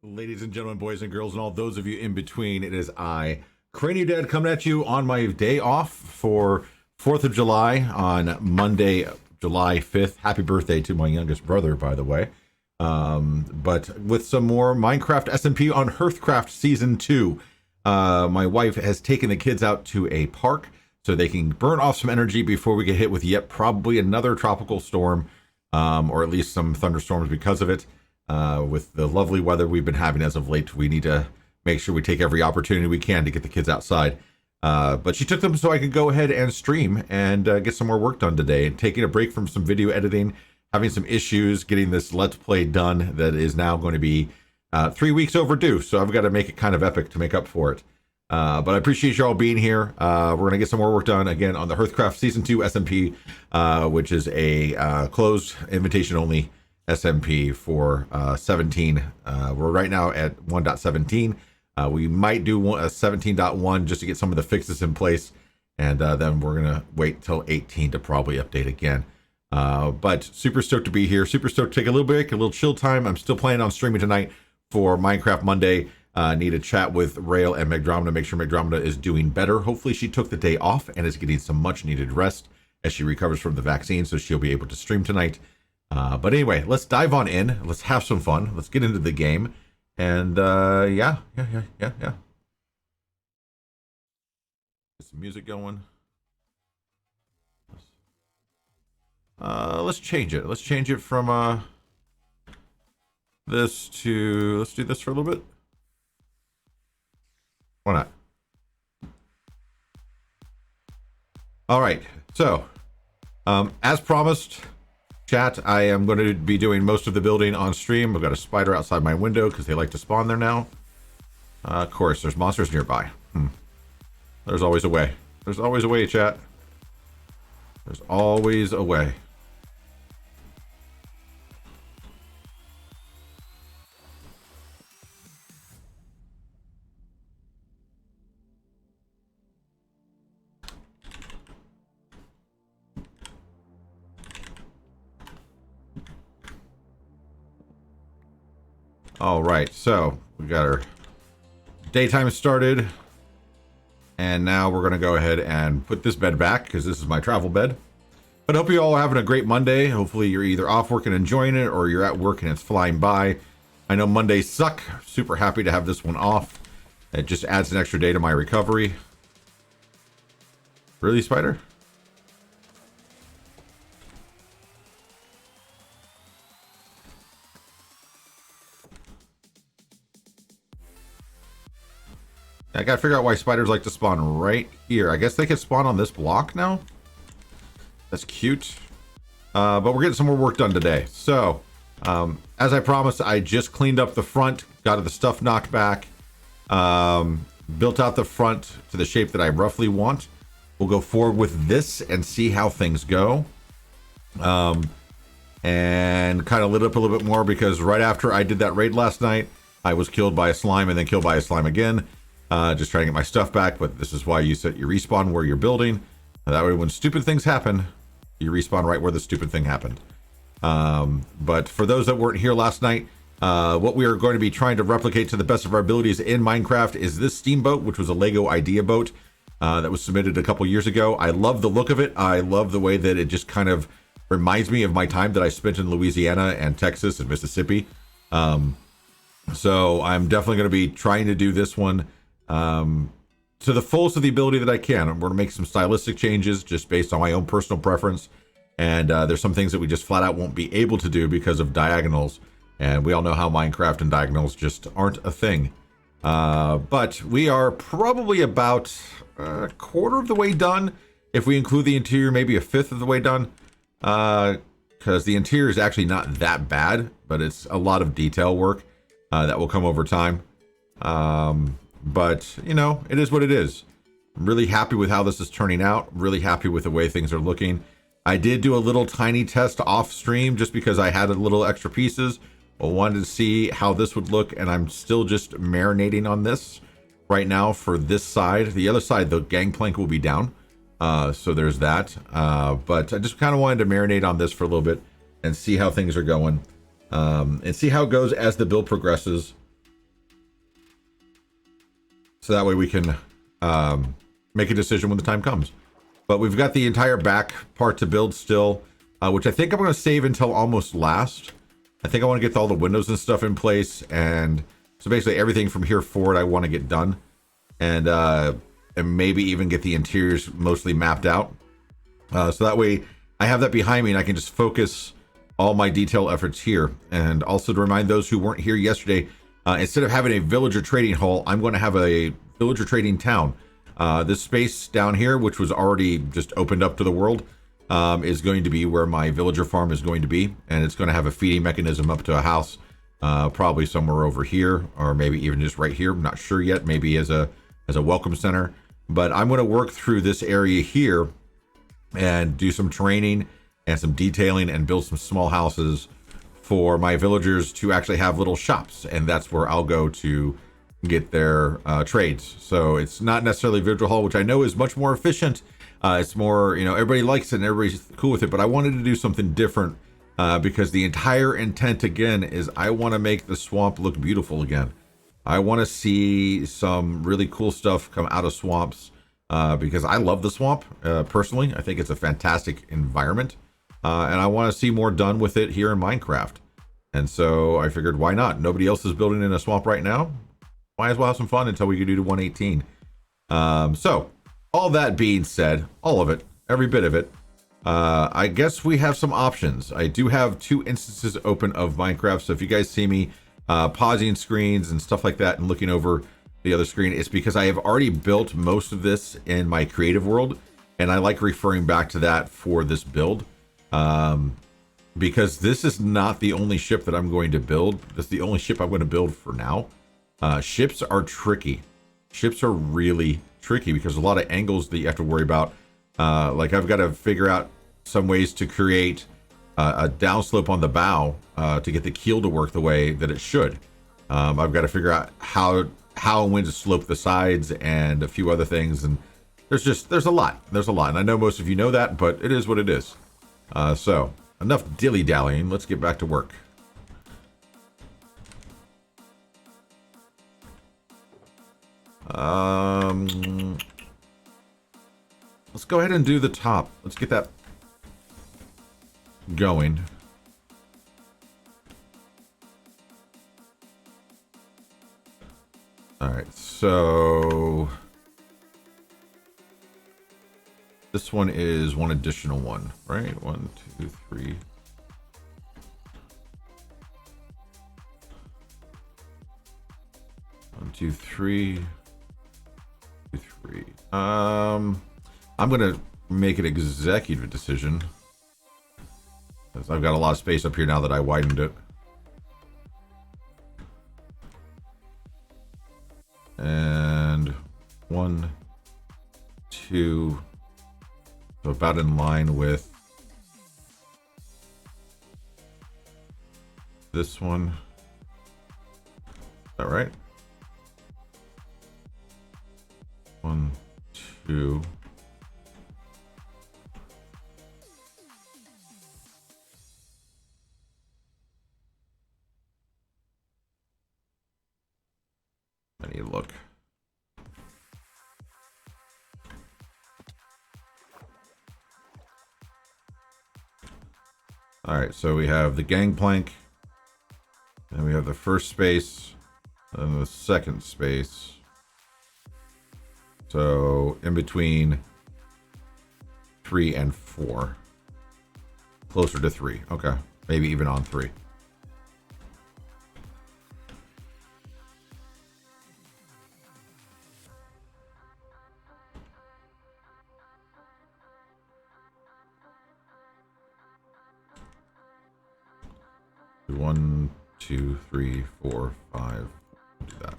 Ladies and gentlemen, boys and girls, and all those of you in between, it is I, Cranium Dad, coming at you on my day off for 4th of July on Monday, July 5th. Happy birthday to my youngest brother, by the way. But with some more Minecraft SMP on HearthCraft Season 2. My wife has taken the kids out to a park so they can burn off some energy before we get hit with yet probably another tropical storm, or at least some thunderstorms because of it. With the lovely weather we've been having as of late, we need to make sure we take every opportunity we can to get the kids outside. But she took them so I could go ahead and stream and get some more work done today. And taking a break from some video editing, having some issues getting this Let's Play done that is now going to be 3 weeks overdue. So I've got to make it kind of epic to make up for it. But I appreciate you all being here. We're going to get some more work done again on the HearthCraft Season 2 SMP, which is a closed invitation only SMP for 17. We're right now at 1.17. We might do a 17.1 just to get some of the fixes in place, and then we're gonna wait till 18 to probably update again. But super stoked to be here. Super stoked to take a little break, a little chill time. I'm still planning on streaming tonight for Minecraft Monday. Need to chat with Rail and Megdromina to make sure Megdromina is doing better. Hopefully she took the day off and is getting some much needed rest as she recovers from the vaccine, so she'll be able to stream tonight. But anyway, let's dive on in. Let's have some fun. Let's get into the game. And yeah. Get some music going. Let's change it. Let's change it from this to, let's do this for a little bit. Why not? All right. So, as promised, chat, I am going to be doing most of the building on stream. I've got a spider outside my window because they like to spawn there now. Of course, there's monsters nearby. There's always a way. There's always a way, chat. There's always a way. All right, so we got our daytime started, and now we're going to go ahead and put this bed back because this is my travel bed. But I hope you all are having a great Monday. Hopefully you're either off work and enjoying it, or you're at work and it's flying by. I know Mondays suck. Super happy to have this one off. It just adds an extra day to my recovery. Really, Spider? I gotta figure out why spiders like to spawn right here. I guess they can spawn on this block now. That's cute. But we're getting some more work done today. So, as I promised, I just cleaned up the front, got the stuff knocked back, built out the front to the shape that I roughly want. We'll go forward with this and see how things go. And kind of lit up a little bit more because right after I did that raid last night, I was killed by a slime and then killed by a slime again. Just trying to get my stuff back, but this is why you set your respawn where you're building. That way when stupid things happen, you respawn right where the stupid thing happened. But for those that weren't here last night, what we are going to be trying to replicate to the best of our abilities in Minecraft is this steamboat, which was a Lego idea boat that was submitted a couple years ago. I love the look of it. I love the way that it just kind of reminds me of my time that I spent in Louisiana and Texas and Mississippi. So I'm definitely going to be trying to do this one to the fullest of the ability that I can. I'm going to make some stylistic changes just based on my own personal preference. And there's some things that we just flat out won't be able to do because of diagonals. And we all know how Minecraft and diagonals just aren't a thing. But we are probably about a quarter of the way done. If we include the interior, maybe a fifth of the way done. Because the interior is actually not that bad, but it's a lot of detail work that will come over time. But, you know, it is what it is. I'm really happy with how this is turning out. Really happy with the way things are looking. I did do a little tiny test off stream just because I had a little extra pieces. I wanted to see how this would look, and I'm still just marinating on this right now for this side. The other side, the gangplank will be down. So there's that. But I just kind of wanted to marinate on this for a little bit and see how things are going. And see how it goes as the build progresses. so that way we can make a decision when the time comes. But we've got the entire back part to build still, which I think I'm going to save until almost last. I think I want to get all the windows and stuff in place, and so basically everything from here forward I want to get done, and maybe even get the interiors mostly mapped out. So that way I have that behind me and I can just focus all my detail efforts here. And also to remind those who weren't here yesterday, instead of having a villager trading hall, I'm going to have a villager trading town. This space down here, which was already just opened up to the world, is going to be where my villager farm is going to be. And it's going to have a feeding mechanism up to a house, probably somewhere over here, or maybe even just right here. I'm not sure yet, maybe as a welcome center. But I'm going to work through this area here and do some training and some detailing and build some small houses for my villagers to actually have little shops, and that's where I'll go to get their trades. So it's not necessarily villager hall, which I know is much more efficient. It's more, everybody likes it and everybody's cool with it, but I wanted to do something different because the entire intent again is I want to make the swamp look beautiful again. I want to see some really cool stuff come out of swamps. Because I love the swamp, personally. I think it's a fantastic environment, and I want to see more done with it here in Minecraft. And so I figured, why not? Nobody else is building in a swamp right now. Might as well have some fun until we can do to 118. So all that being said, all of it, every bit of it, I guess we have some options. I do have 2 instances open of Minecraft, so if you guys see me pausing screens and stuff like that and looking over the other screen, it's because I have already built most of this in my creative world, and I like referring back to that for this build, because this is not the only ship that I'm going to build. This is the only ship I'm going to build for now. Ships are tricky. Ships are really tricky because a lot of angles that you have to worry about. Like I've got to figure out some ways to create a downslope on the bow to get the keel to work the way that it should. I've got to figure out how and when to slope the sides and a few other things, and there's a lot, and I know most of you know that, but it is what it is. So enough dilly-dallying, let's get back to work. Let's go ahead and do the top. Let's get that going. All right, so this one is one additional one, right? 1, 2, 3. One, two, three. 2, 3. I'm gonna make an executive decision because I've got a lot of space up here now that I widened it. And 1, 2, so about in line with this one. Is that right? 1, 2. I need to look. All right, so we have the gangplank, and we have the first space, and the second space. So in between 3 and 4, closer to 3. Okay, maybe even on 3. One, 2, 3, 4, 5. Do that.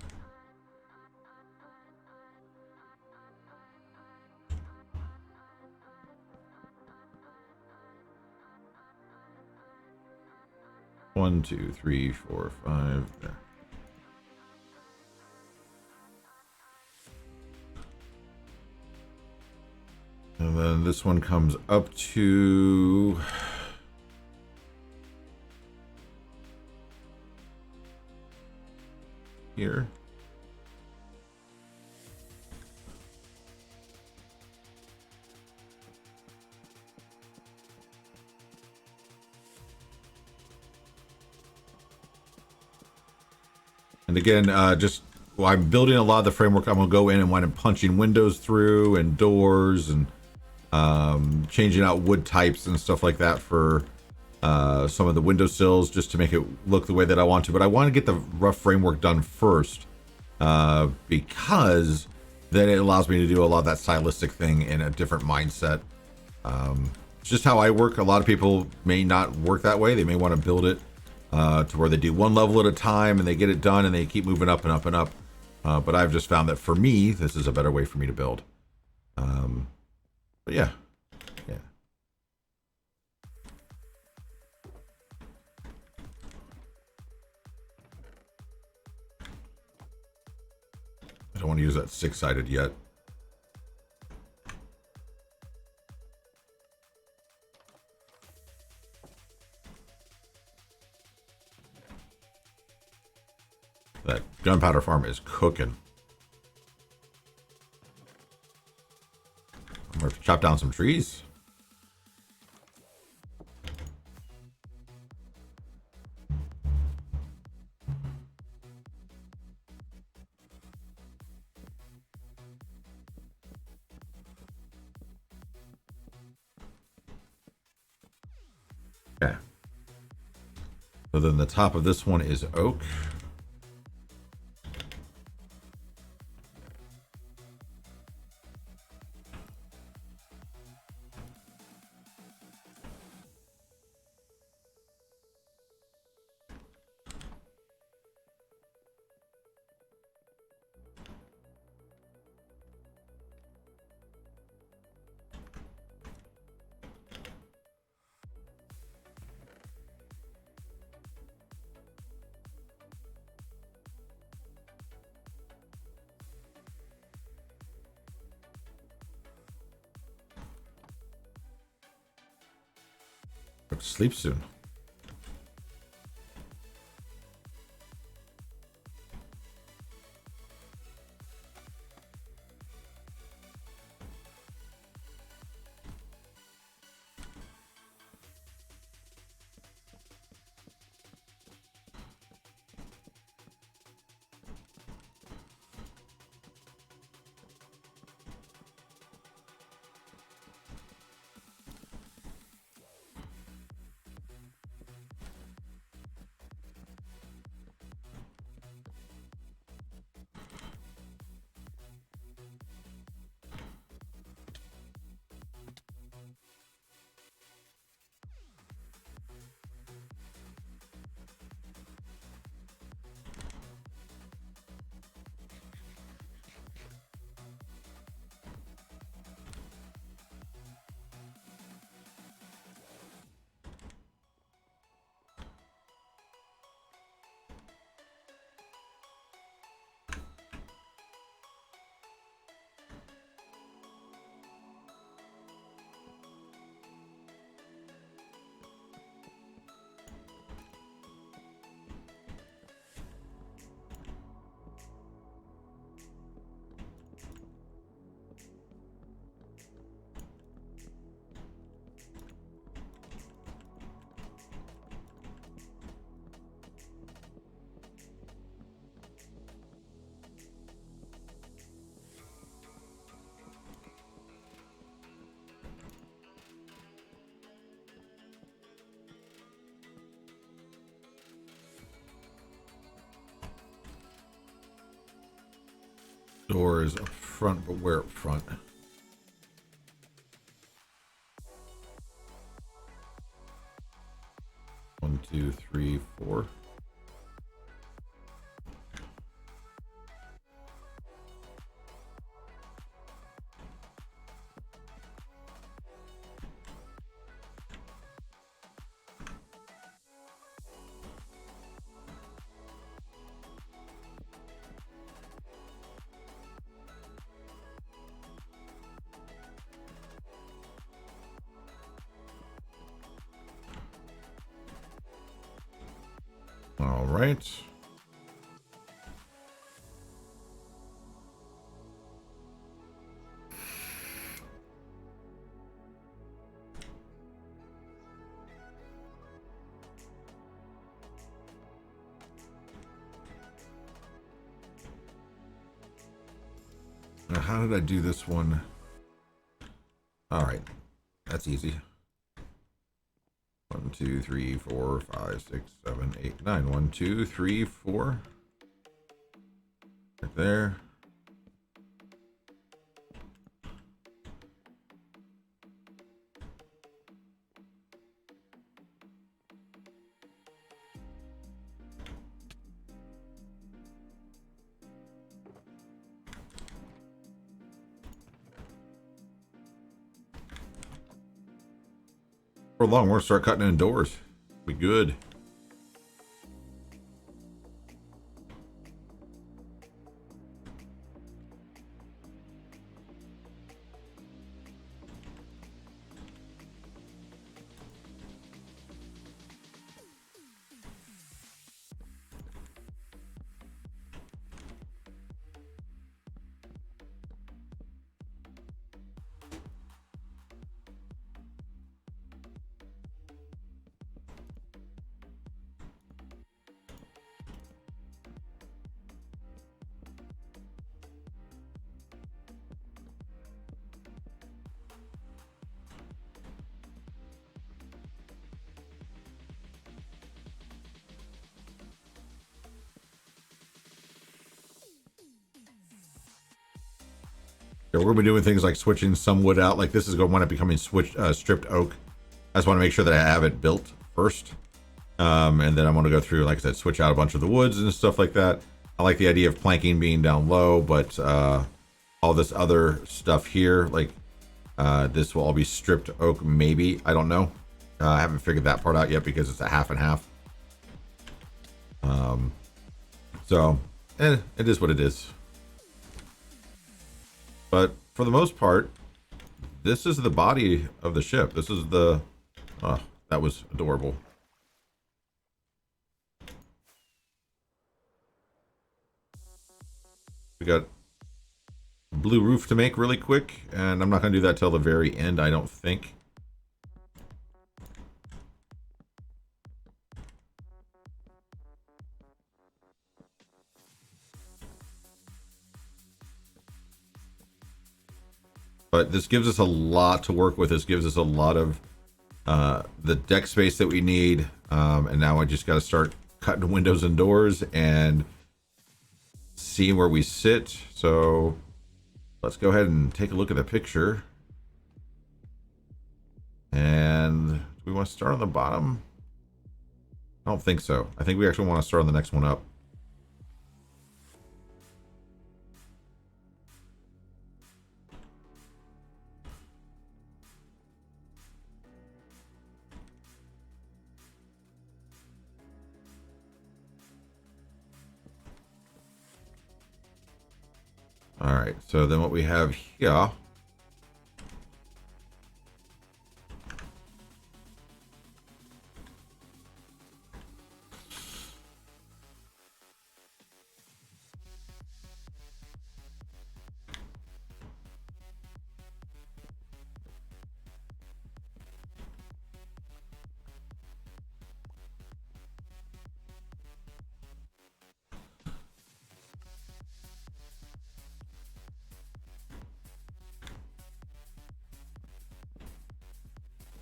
One, 2, 3, 4, 5. There. And then this one comes up to here. again, just well, I'm building a lot of the framework. I'm gonna go in and wind up punching windows through and doors and changing out wood types and stuff like that for some of the windowsills, just to make it look the way that I want to. But I want to get the rough framework done first, because then it allows me to do a lot of that stylistic thing in a different mindset. It's just how I work. A lot of people may not work that way. They may want to build it to where they do one level at a time and they get it done and they keep moving up and up and up. But I've just found that for me, this is a better way for me to build. But yeah. I don't want to use that 6-sided yet. That gunpowder farm is cooking. I'm going to chop down some trees. Okay. So then the top of this one is oak. Sleep soon. Doors up front, but where up front? One, two, three, four. All right. Now, how did I do this one? All right, that's easy. 1, 2, 3, 4, 5, 6, 7, 8, 9. 1, 2, 3, 4. Right there. For long, we're gonna start cutting indoors. Be good. Yeah, we're gonna be doing things like switching some wood out. Like this is going to wind up becoming stripped oak. I just want to make sure that I have it built first, and then I'm going to go through, like I said, switch out a bunch of the woods and stuff like that. I like the idea of planking being down low, but all this other stuff here, like this will all be stripped oak. Maybe, I don't know. I haven't figured that part out yet because it's a half and half. So it is what it is. But for the most part, this is the body of the ship. This is the... Oh, that was adorable. We got blue roof to make really quick, and I'm not going to do that till the very end, I don't think. But this gives us a lot to work with. This gives us a lot of the deck space that we need. And now I just got to start cutting windows and doors and seeing where we sit. So let's go ahead and take a look at the picture. And do we want to start on the bottom? I don't think so. I think we actually want to start on the next one up. All right, so then what we have here.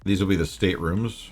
These will be the staterooms.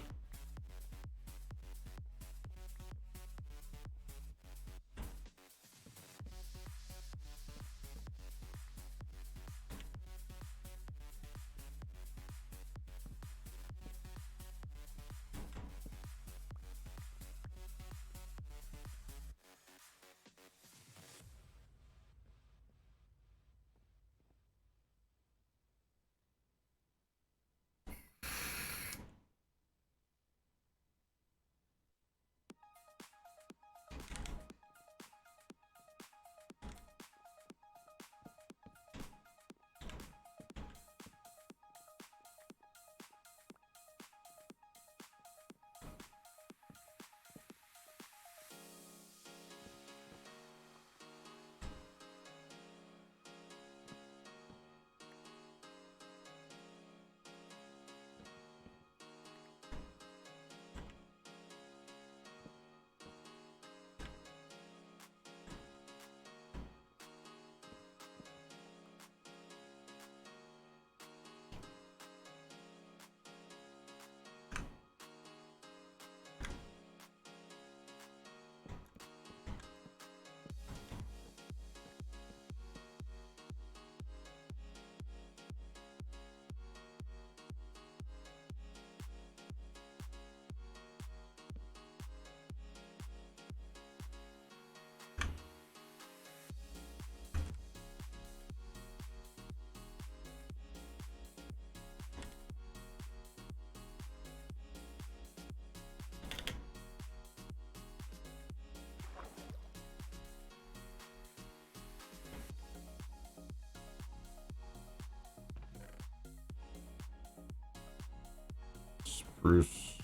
spruce.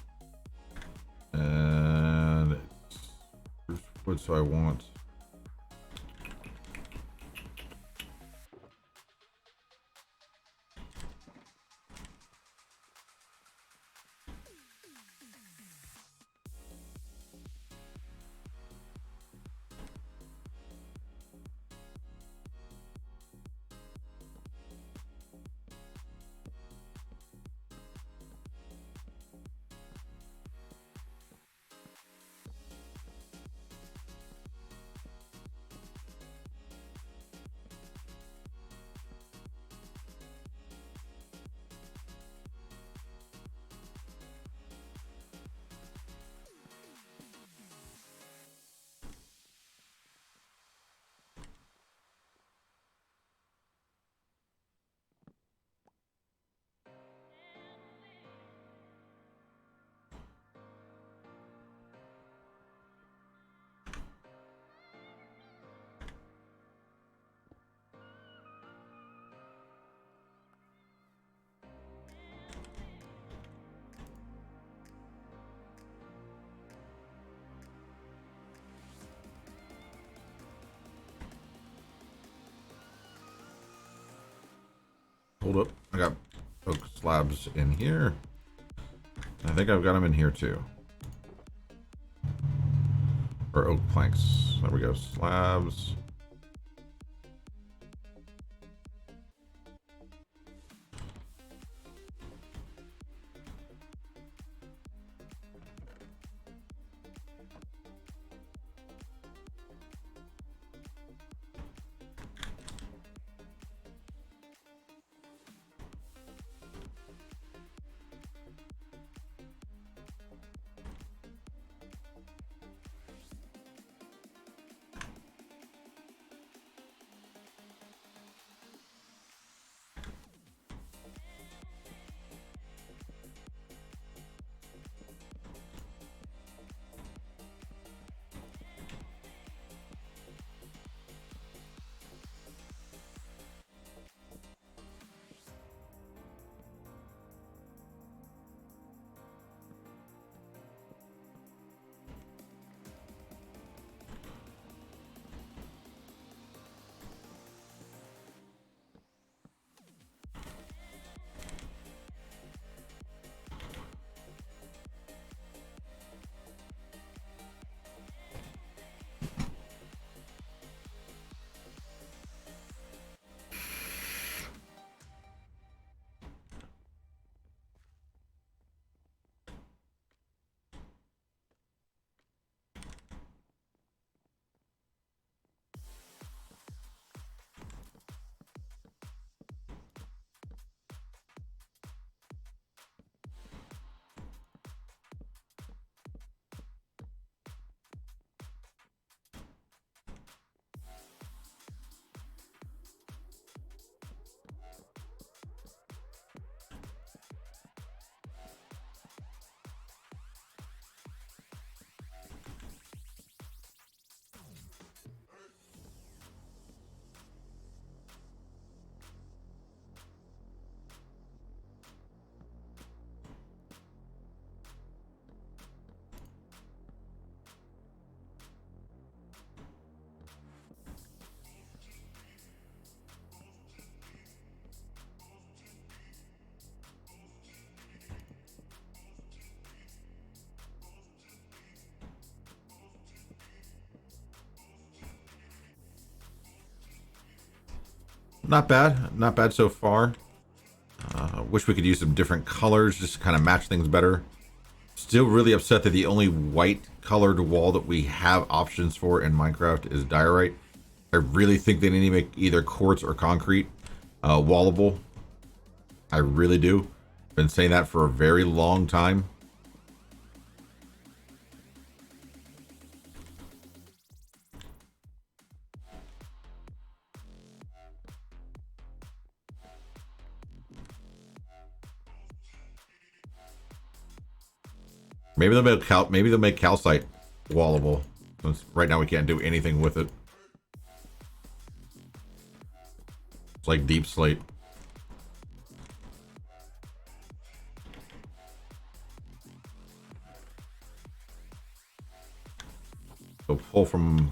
And spruce wood, so I want. Hold up. I got oak slabs in here. I think I've got them in here too. Or oak planks. There we go. Slabs. Not bad. Not bad so far. Wish we could use some different colors just to kind of match things better. Still really upset that the only white colored wall that we have options for in Minecraft is diorite. I really think they need to make either quartz or concrete wallable. I really do. Been saying that for a very long time. Maybe they'll make calcite wallable. Since right now we can't do anything with it. It's like deep slate. pull from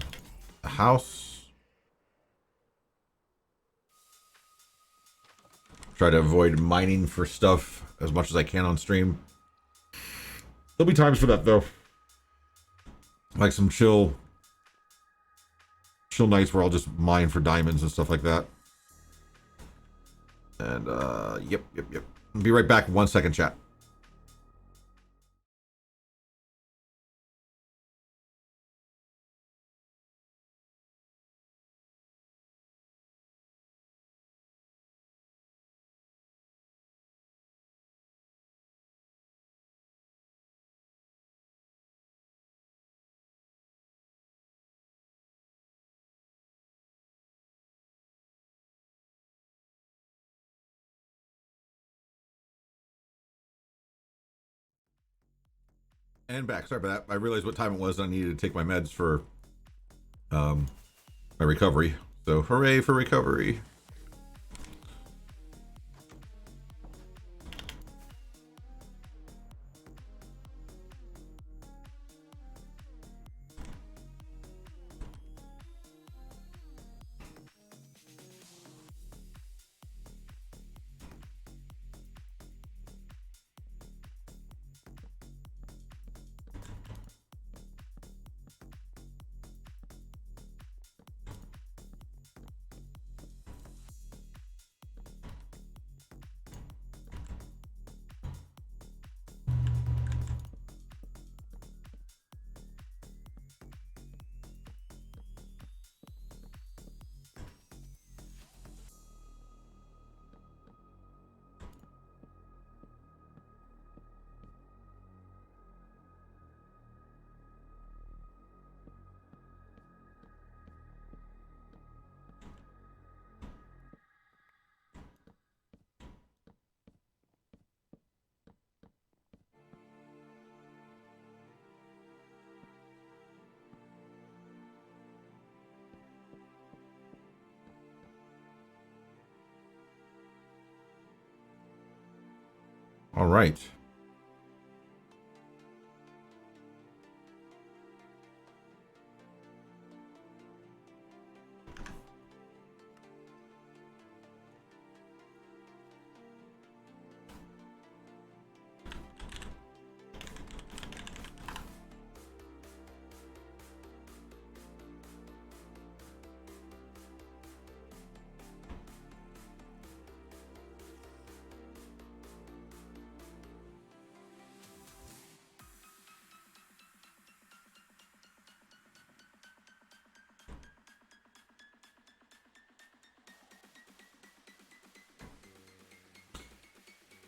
the house. Try to avoid mining for stuff as much as I can on stream. There'll be times for that though. Like some chill nights where I'll just mine for diamonds and stuff like that. And yep. I'll be right back in 1 second, chat. And back. Sorry about that. I realized what time it was. I needed to take my meds for my recovery. So hooray for recovery. All right.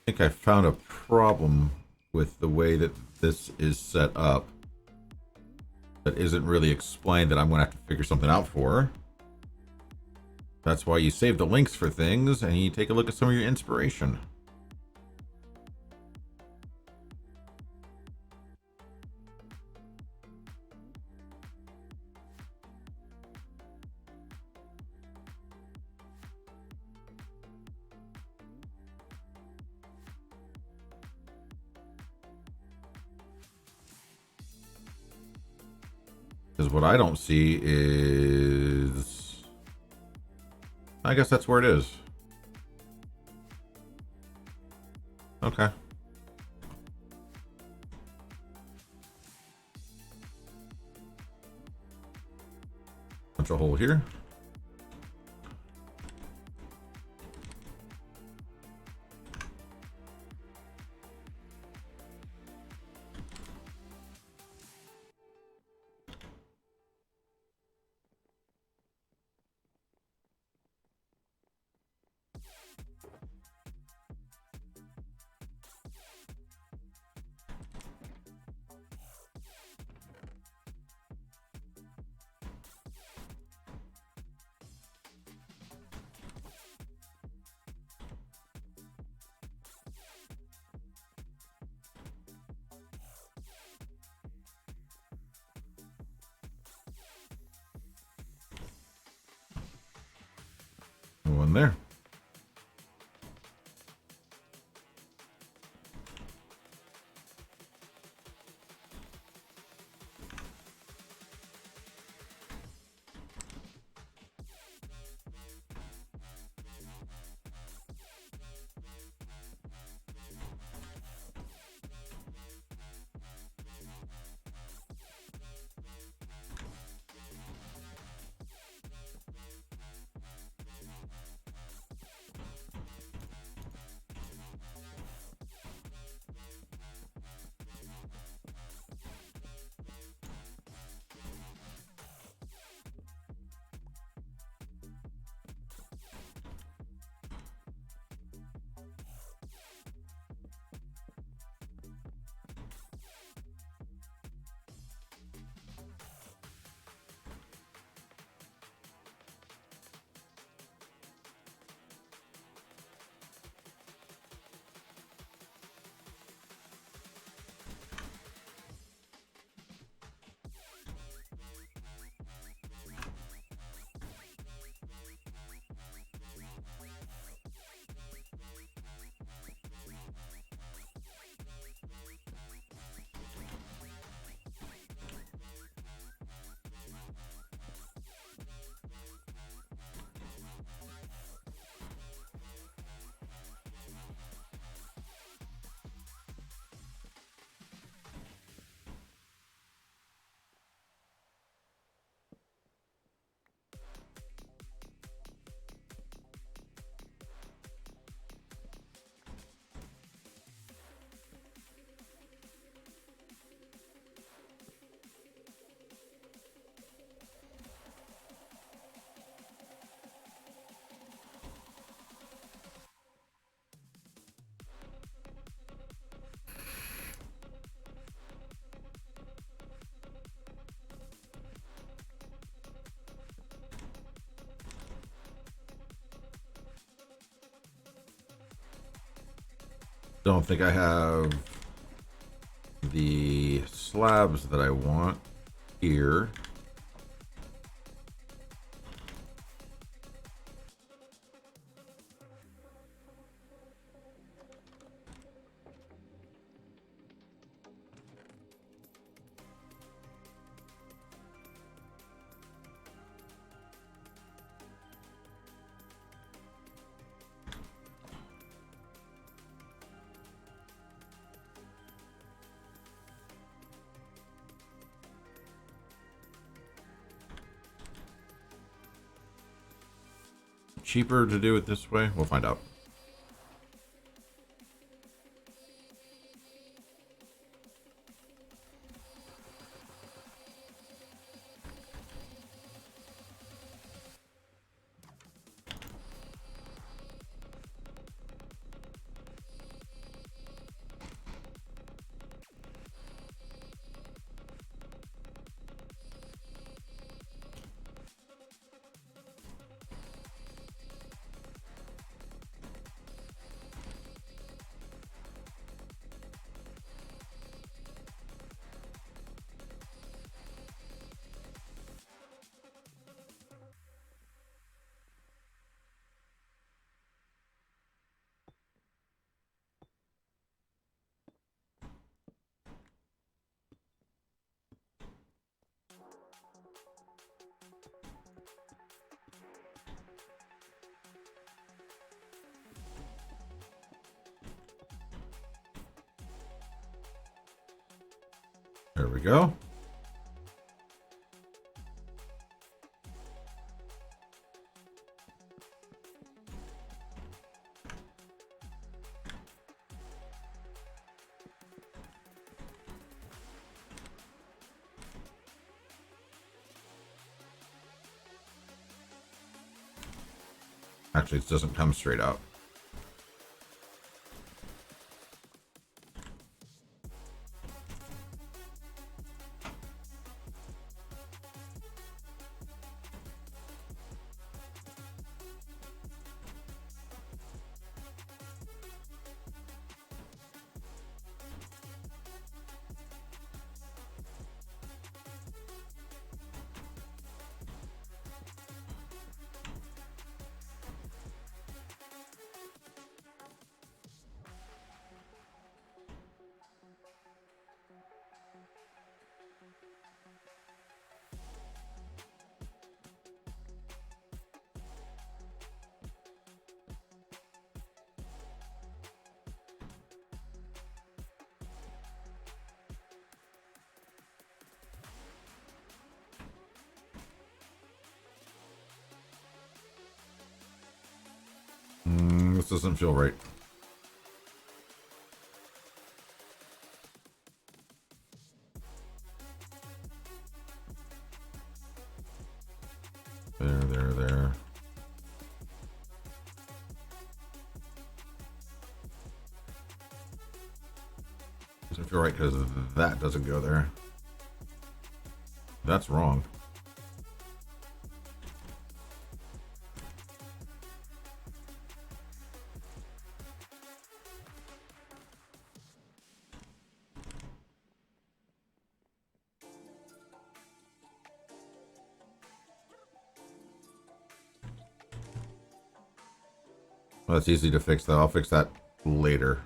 I think I found a problem with the way that this is set up that isn't really explained that I'm going to have to figure something out for. That's why you save the links for things and you take a look at some of your inspiration. Because what I don't see is... I guess that's where it is. Okay. Punch a hole here. One there. Don't think I have the slabs that I want here. Cheaper to do it this way? We'll find out. There we go. Actually, it doesn't come straight out. This doesn't feel right. There. Doesn't feel right because that doesn't go there. That's wrong. Well, that's easy to fix though. I'll fix that later.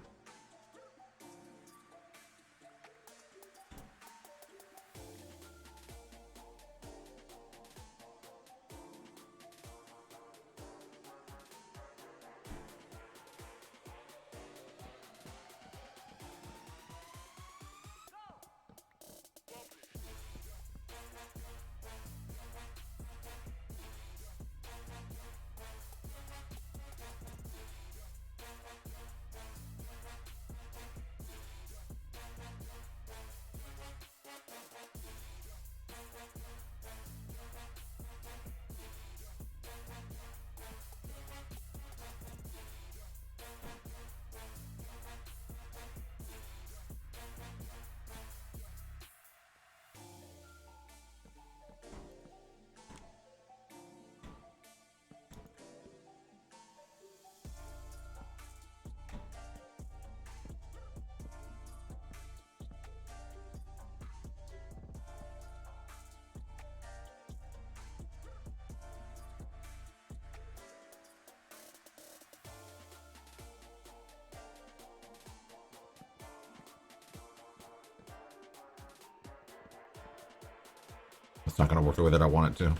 It's not going to work the way that I want it to.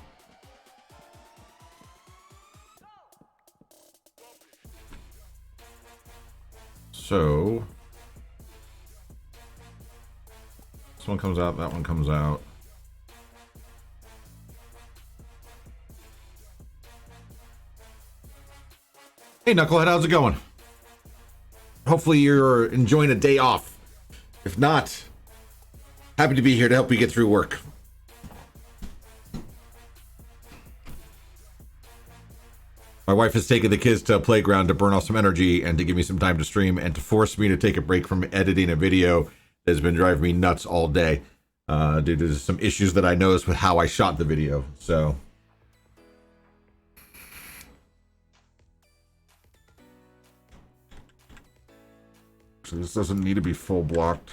So this one comes out, that one comes out. Hey Knucklehead, how's it going? Hopefully you're enjoying a day off. If not, happy to be here to help you get through work. My wife has taken the kids to a playground to burn off some energy and to give me some time to stream and to force me to take a break from editing a video that has been driving me nuts all day due to some issues that I noticed with how I shot the video. So this doesn't need to be full blocked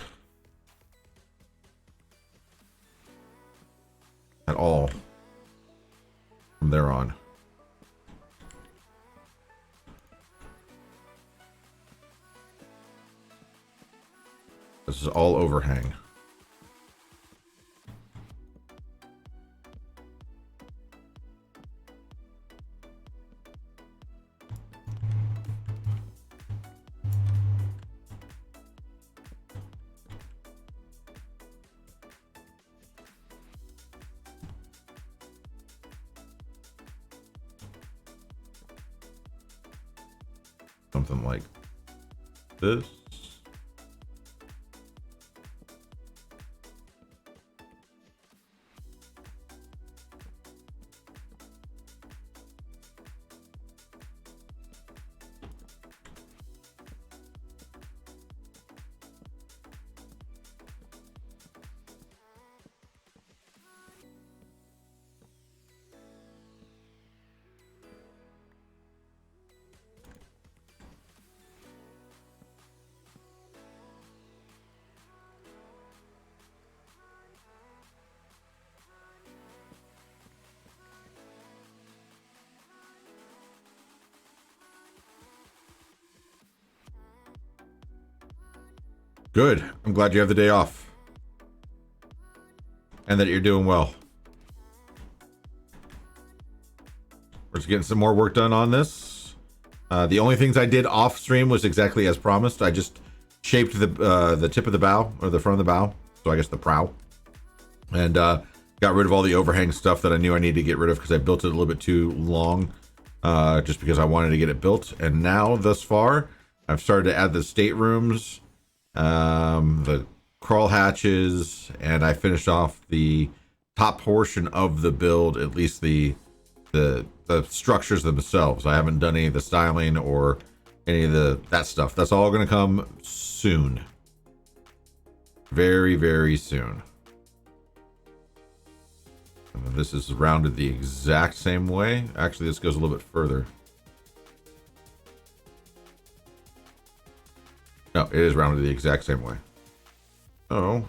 at all from there on. This is all overhang. Something like this. Good. I'm glad you have the day off. And that you're doing well. We're just getting some more work done on this. The only things I did off stream was exactly as promised. I just shaped the tip of the bow, or the front of the bow. So I guess the prow. And got rid of all the overhang stuff that I knew I needed to get rid of because I built it a little bit too long. Just because I wanted to get it built. And now, thus far, I've started to add the staterooms, the crawl hatches, and I finished off the top portion of the build, at least the structures themselves. I haven't done any of the styling or any of that stuff. That's all going to come soon. Very, very soon. And then this is rounded the exact same way. Actually, this goes a little bit further. No, it is rounded the exact same way. Oh.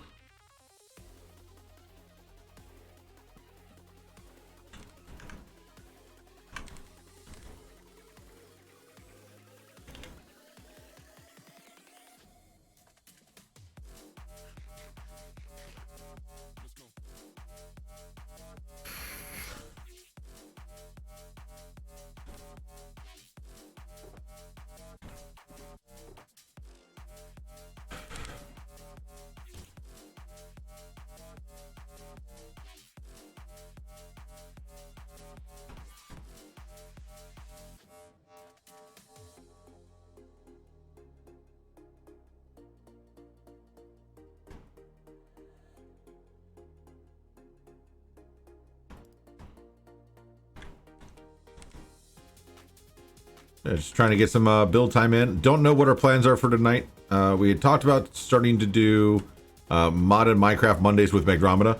Yeah, just trying to get some build time in. Don't know what our plans are for tonight. We had talked about starting to do modded Minecraft Mondays with Megdromeda,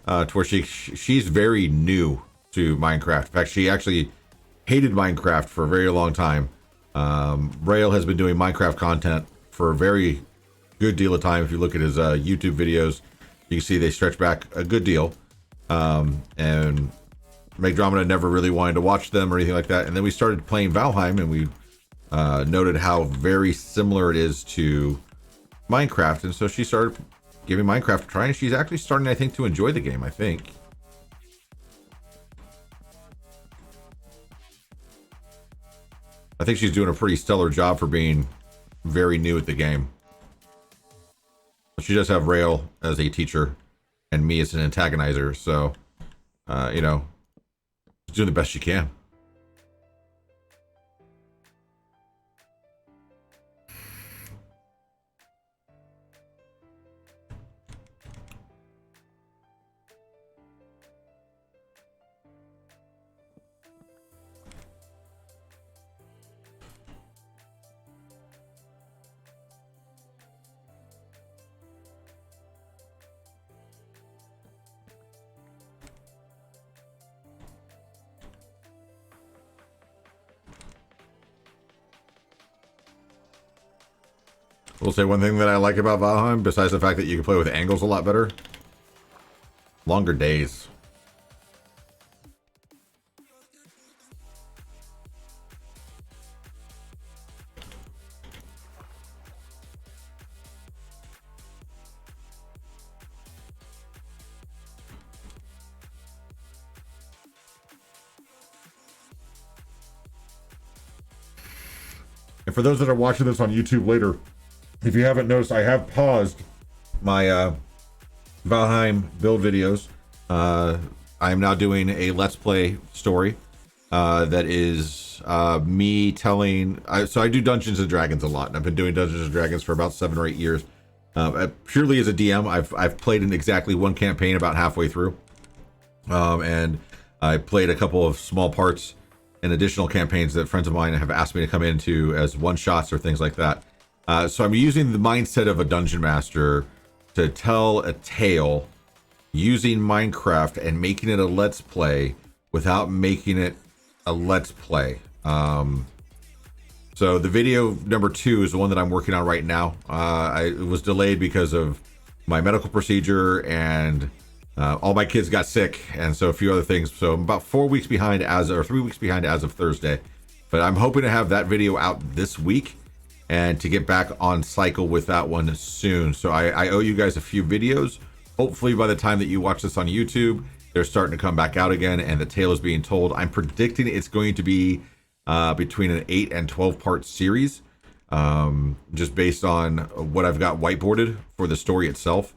to where she's very new to Minecraft. In fact, she actually hated Minecraft for a very long time. Rail has been doing Minecraft content for a very good deal of time. If you look at his YouTube videos, you can see they stretch back a good deal. And Megdromeda never really wanted to watch them or anything like that. And then we started playing Valheim, and we noted how very similar it is to Minecraft. And so she started giving Minecraft a try, and she's actually starting, I think, to enjoy the game, I think. I think she's doing a pretty stellar job for being very new at the game. She does have Rail as a teacher and me as an antagonizer, so, you know, she's doing the best she can. We'll say one thing that I like about Valheim, besides the fact that you can play with angles a lot better. Longer days. And for those that are watching this on YouTube later, if you haven't noticed, I have paused my Valheim build videos. I am now doing a Let's Play story that is me telling... So I do Dungeons & Dragons a lot, and I've been doing Dungeons & Dragons for about 7 or 8 years. Purely as a DM, I've played in exactly one campaign about halfway through. And I played a couple of small parts in additional campaigns that friends of mine have asked me to come into as one-shots or things like that. So I'm using the mindset of a dungeon master to tell a tale using Minecraft and making it a let's play without making it a let's play. So the video number 2 is the one that I'm working on right now. It was delayed because of my medical procedure, and all my kids got sick, and so a few other things. So I'm about 4 weeks behind or 3 weeks behind as of Thursday. But I'm hoping to have that video out this week and to get back on cycle with that one soon. So I owe you guys a few videos. Hopefully by the time that you watch this on YouTube, they're starting to come back out again and the tale is being told. I'm predicting it's going to be between an 8 and 12 part series, just based on what I've got whiteboarded for the story itself.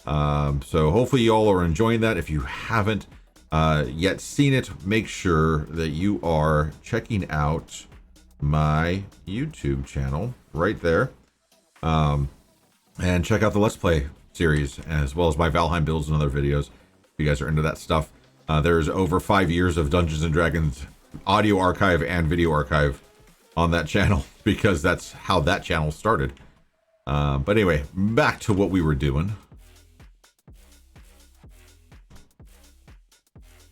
So hopefully you all are enjoying that. If you haven't yet seen it, make sure that you are checking out my YouTube channel right there, and check out the Let's Play series as well as my Valheim builds and other videos if you guys are into that stuff. There's over 5 years of Dungeons and Dragons audio archive and video archive on that channel because that's how that channel started. But anyway, back to what we were doing.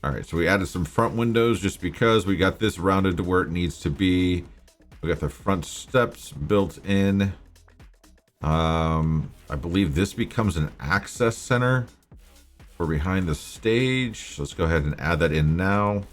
All right, so we added some front windows just because we got this rounded to where it needs to be. We got the front steps built in. I believe this becomes an access center for behind the stage. So let's go ahead and add that in now.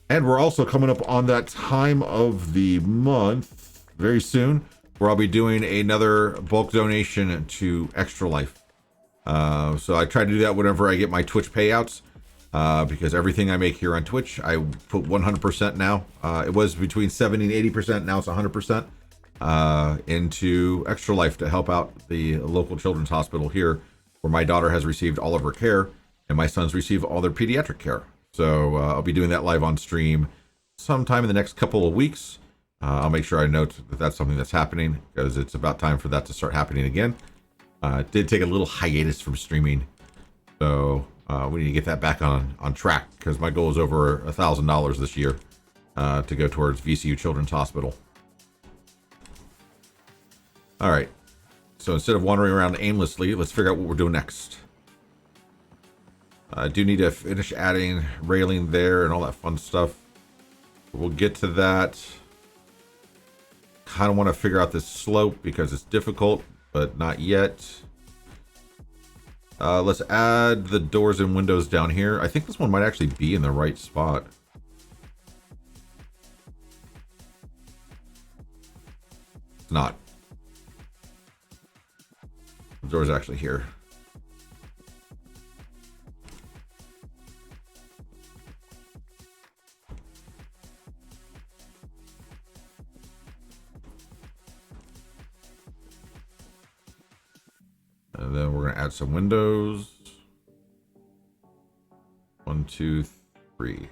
And we're also coming up on that time of the month very soon where I'll be doing another bulk donation to Extra Life. So I try to do that whenever I get my Twitch payouts, because everything I make here on Twitch, I put 100% now. It was between 70 and 80%. Now it's 100% into Extra Life to help out the local children's hospital here, where my daughter has received all of her care and my sons receive all their pediatric care. So I'll be doing that live on stream sometime in the next couple of weeks. I'll make sure I note that that's something that's happening because it's about time for that to start happening again. It did take a little hiatus from streaming, so we need to get that back on track because my goal is over $1,000 this year to go towards VCU Children's Hospital. All right. So instead of wandering around aimlessly, let's figure out what we're doing next. I do need to finish adding railing there and all that fun stuff. We'll get to that. Kind of want to figure out this slope because it's difficult, but not yet. Let's add the doors and windows down here. I think this one might actually be in the right spot. It's not. The door's actually here. And then we're going to add some windows. 1, 2, 3.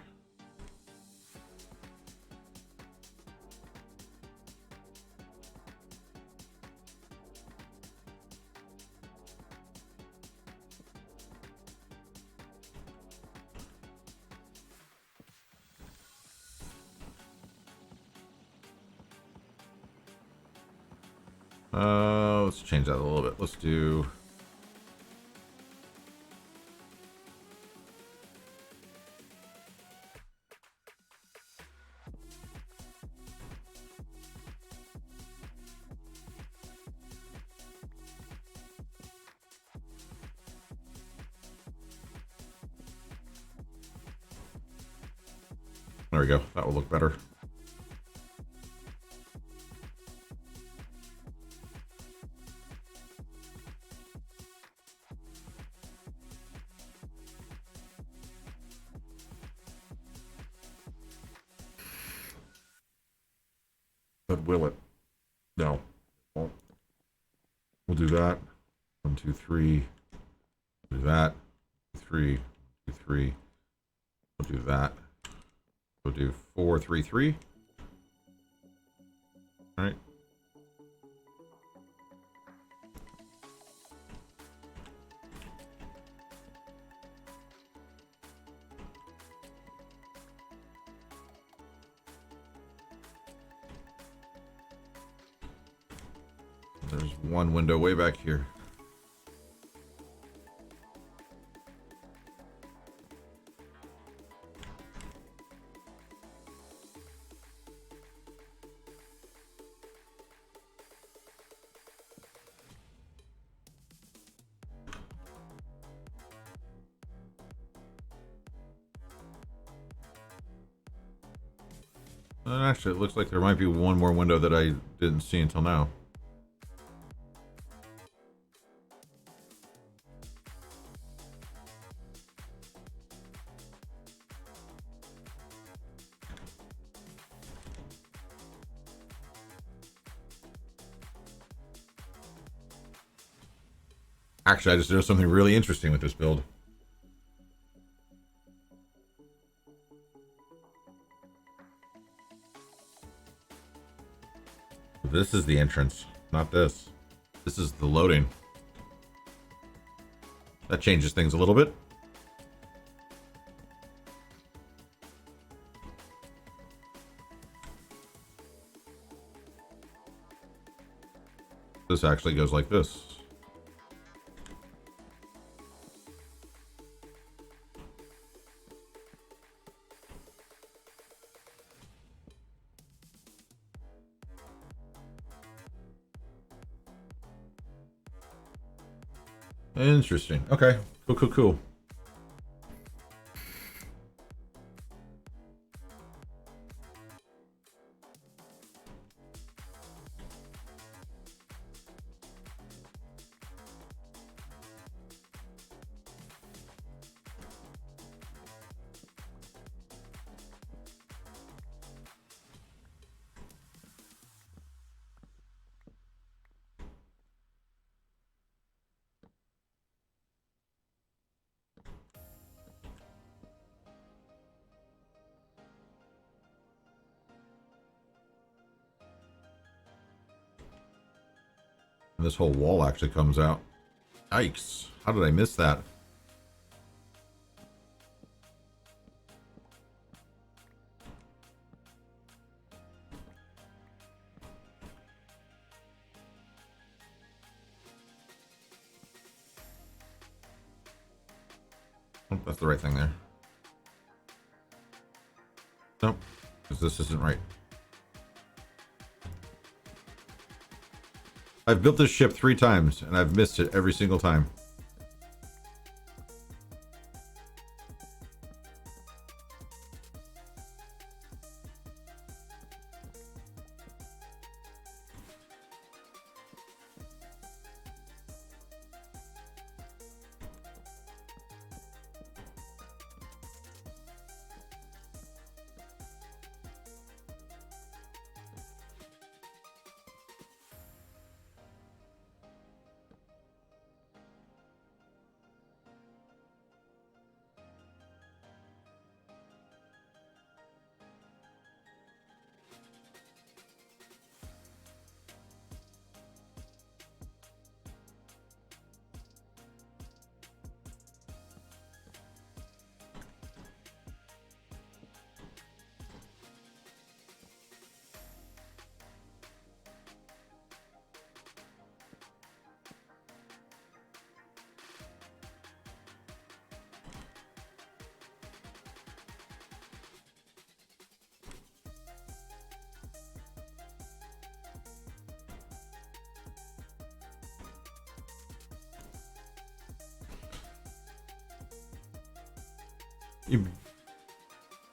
Let's change that a little bit. Let's do... There we go. That will look better. But will it? No. Won't. We'll do that. 1, 2, 3. Do that. 3, 2, 3. We'll do that. We'll do 4, 3, 3. All right. There's one window way back here. And actually, it looks like there might be one more window that I didn't see until now. Actually, I just noticed something really interesting with this build. This is the entrance, not this. This is the loading. That changes things a little bit. This actually goes like this. Interesting. Okay. Cool, cool, cool. And this whole wall actually comes out. Yikes. How did I miss that? Oh, that's the right thing there. Nope, because this isn't right. I've built this ship 3 times, and I've missed it every single time.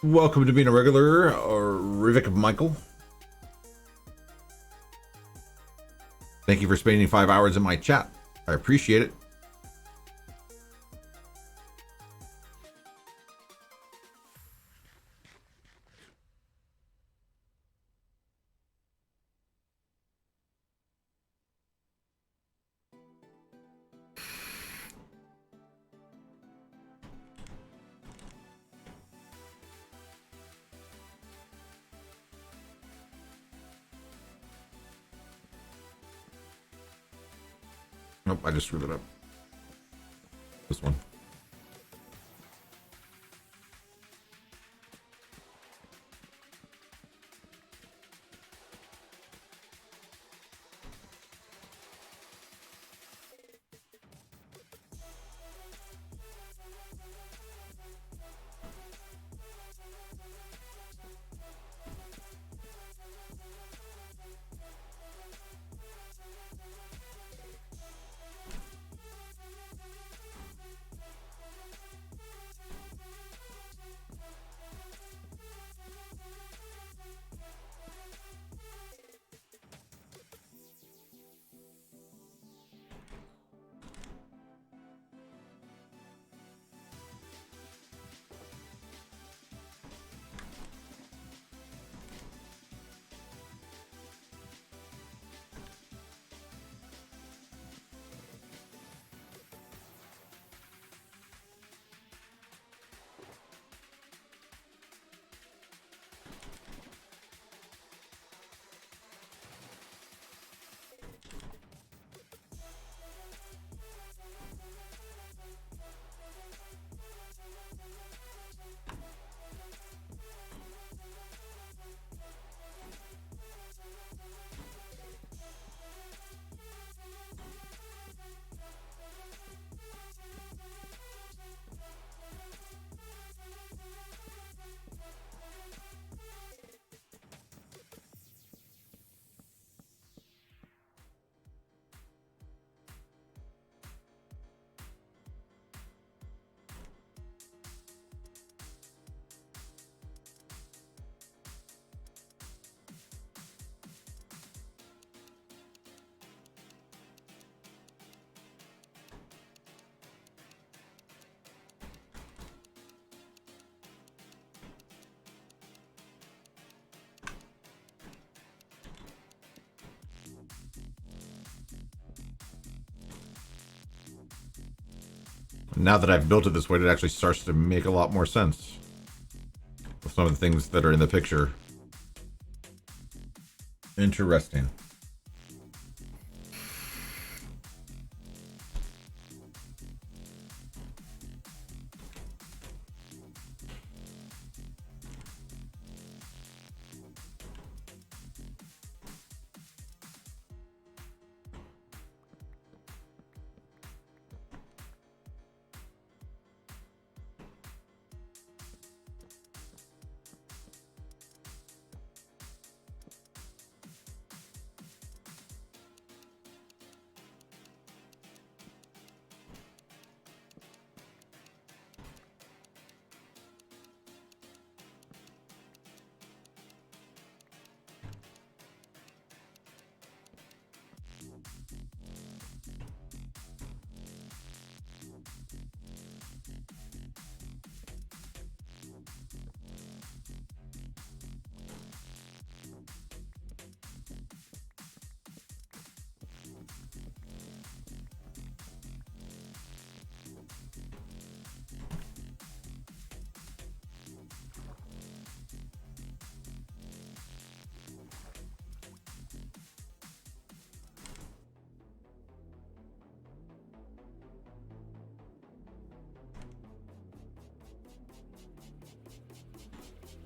Welcome to being a regular, or Rivik Michael. Thank you for spending 5 hours in my chat. I appreciate it. Nope, I just screwed it up. This one. Now that I've built it this way, it actually starts to make a lot more sense with some of the things that are in the picture. Interesting.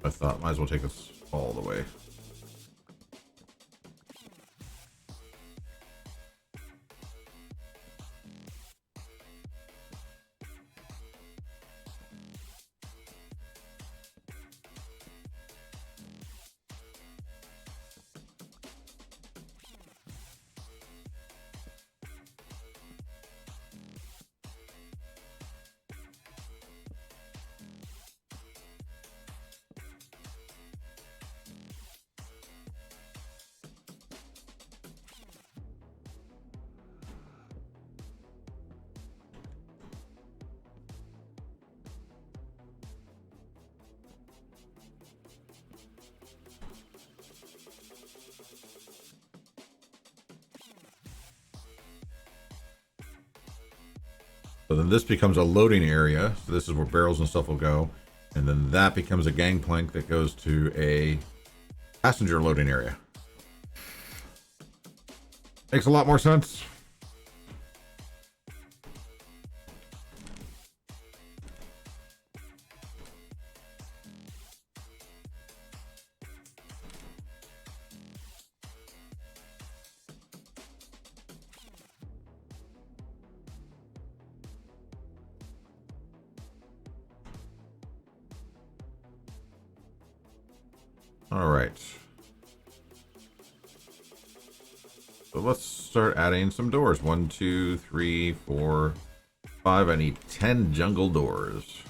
I thought might as well take this all the way. So then this becomes a loading area. So this is where barrels and stuff will go. And then that becomes a gangplank that goes to a passenger loading area. Makes a lot more sense. All right. So let's start adding some doors. 1, 2, 3, 4, 5. I need 10 jungle doors.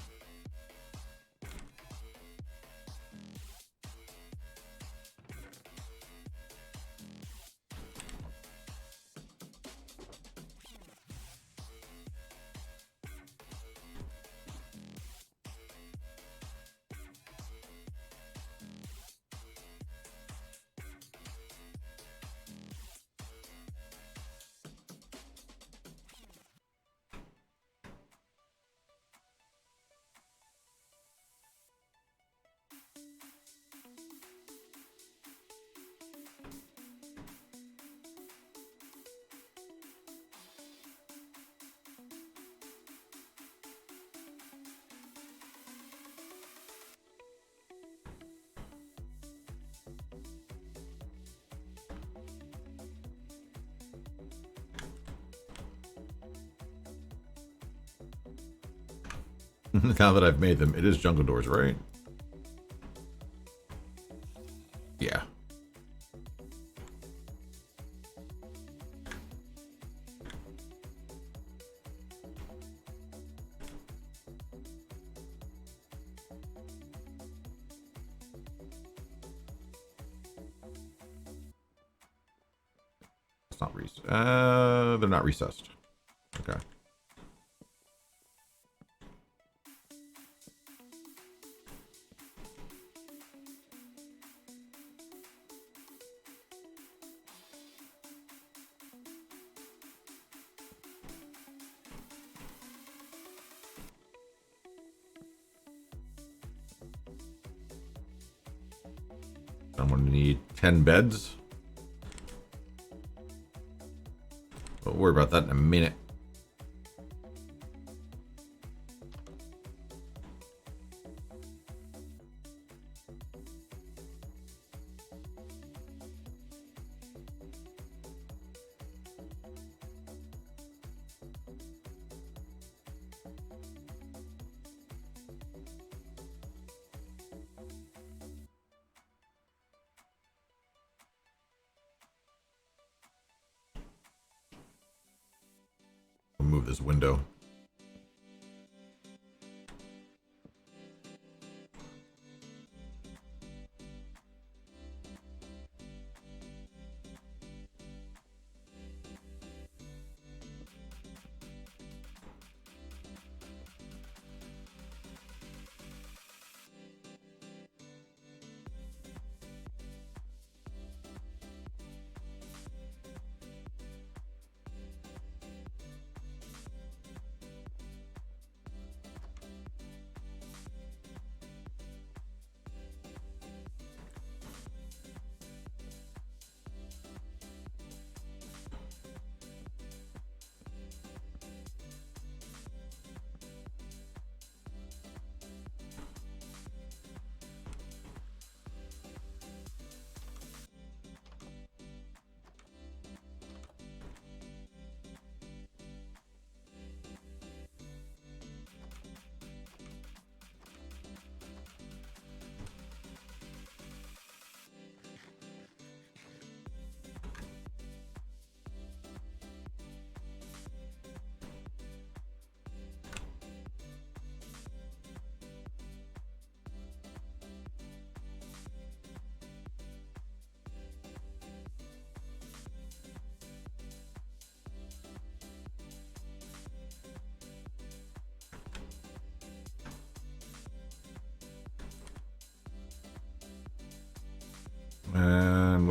Now that I've made them, it is jungle doors, right? Yeah. It's not they're not recessed. Okay. I'm going to need 10 beds. We'll worry about that in a minute. Move this window.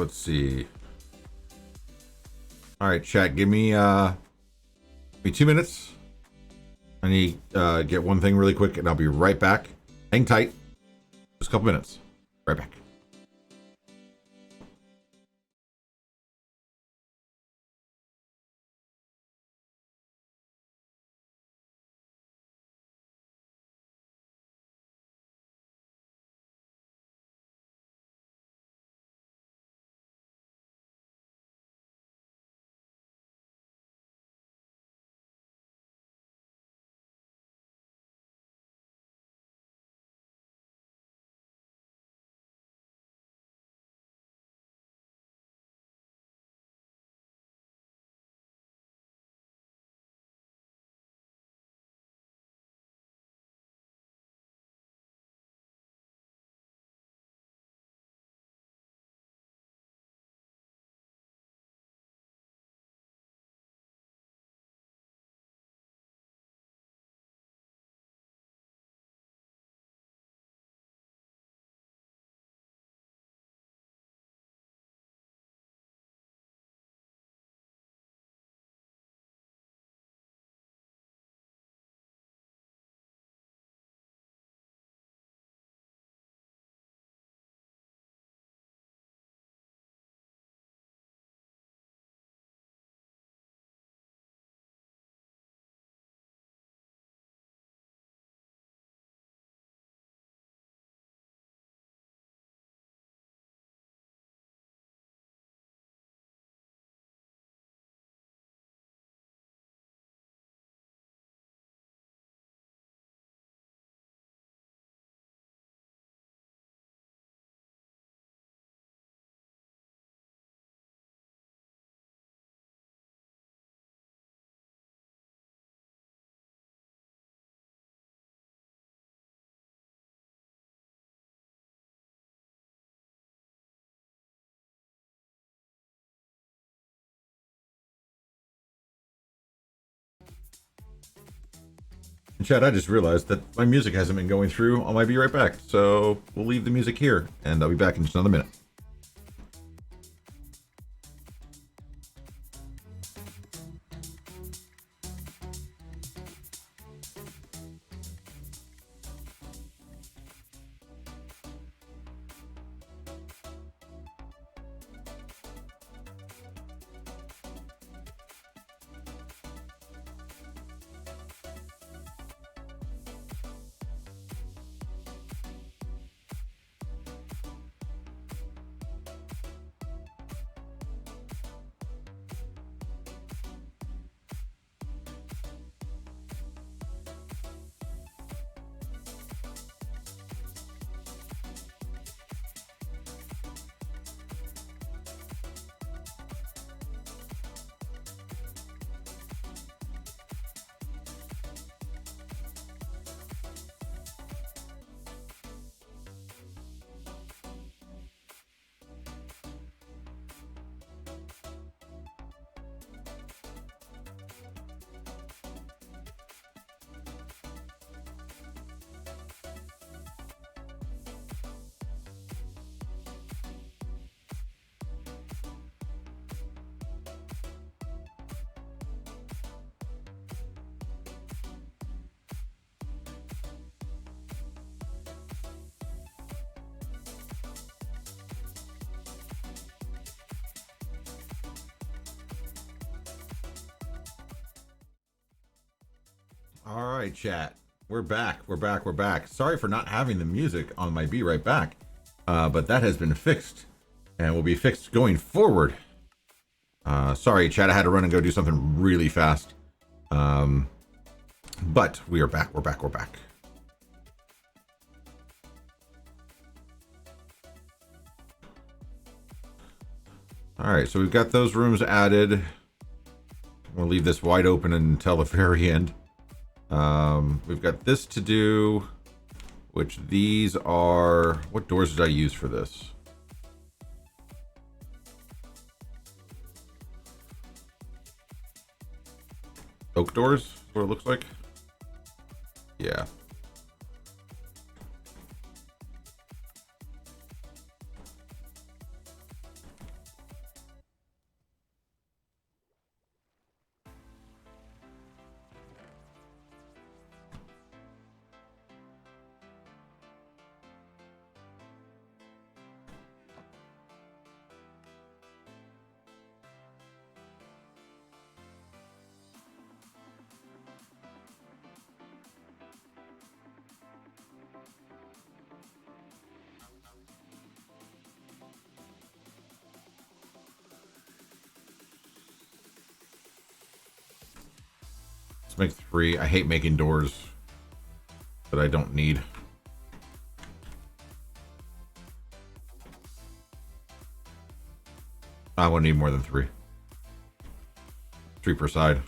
Let's see. All right, chat. Give me 2 minutes. I need get one thing really quick, and I'll be right back. Hang tight. Just a couple minutes. Right back. And Chad, I just realized that my music hasn't been going through on my Be Right Back, so we'll leave the music here, and I'll be back in just another minute. All right, chat. We're back. We're back. We're back. Sorry for not having the music on my Be Right Back, but that has been fixed and will be fixed going forward. Sorry, chat. I had to run and go do something really fast. But we are back. We're back. We're back. All right, so we've got those rooms added. We'll leave this wide open until the very end. We've got this to do, which these are... What doors did I use for this? Oak doors, is what it looks like. Yeah. Let's make 3. I hate making doors that I don't need. I won't need more than 3. 3 per side.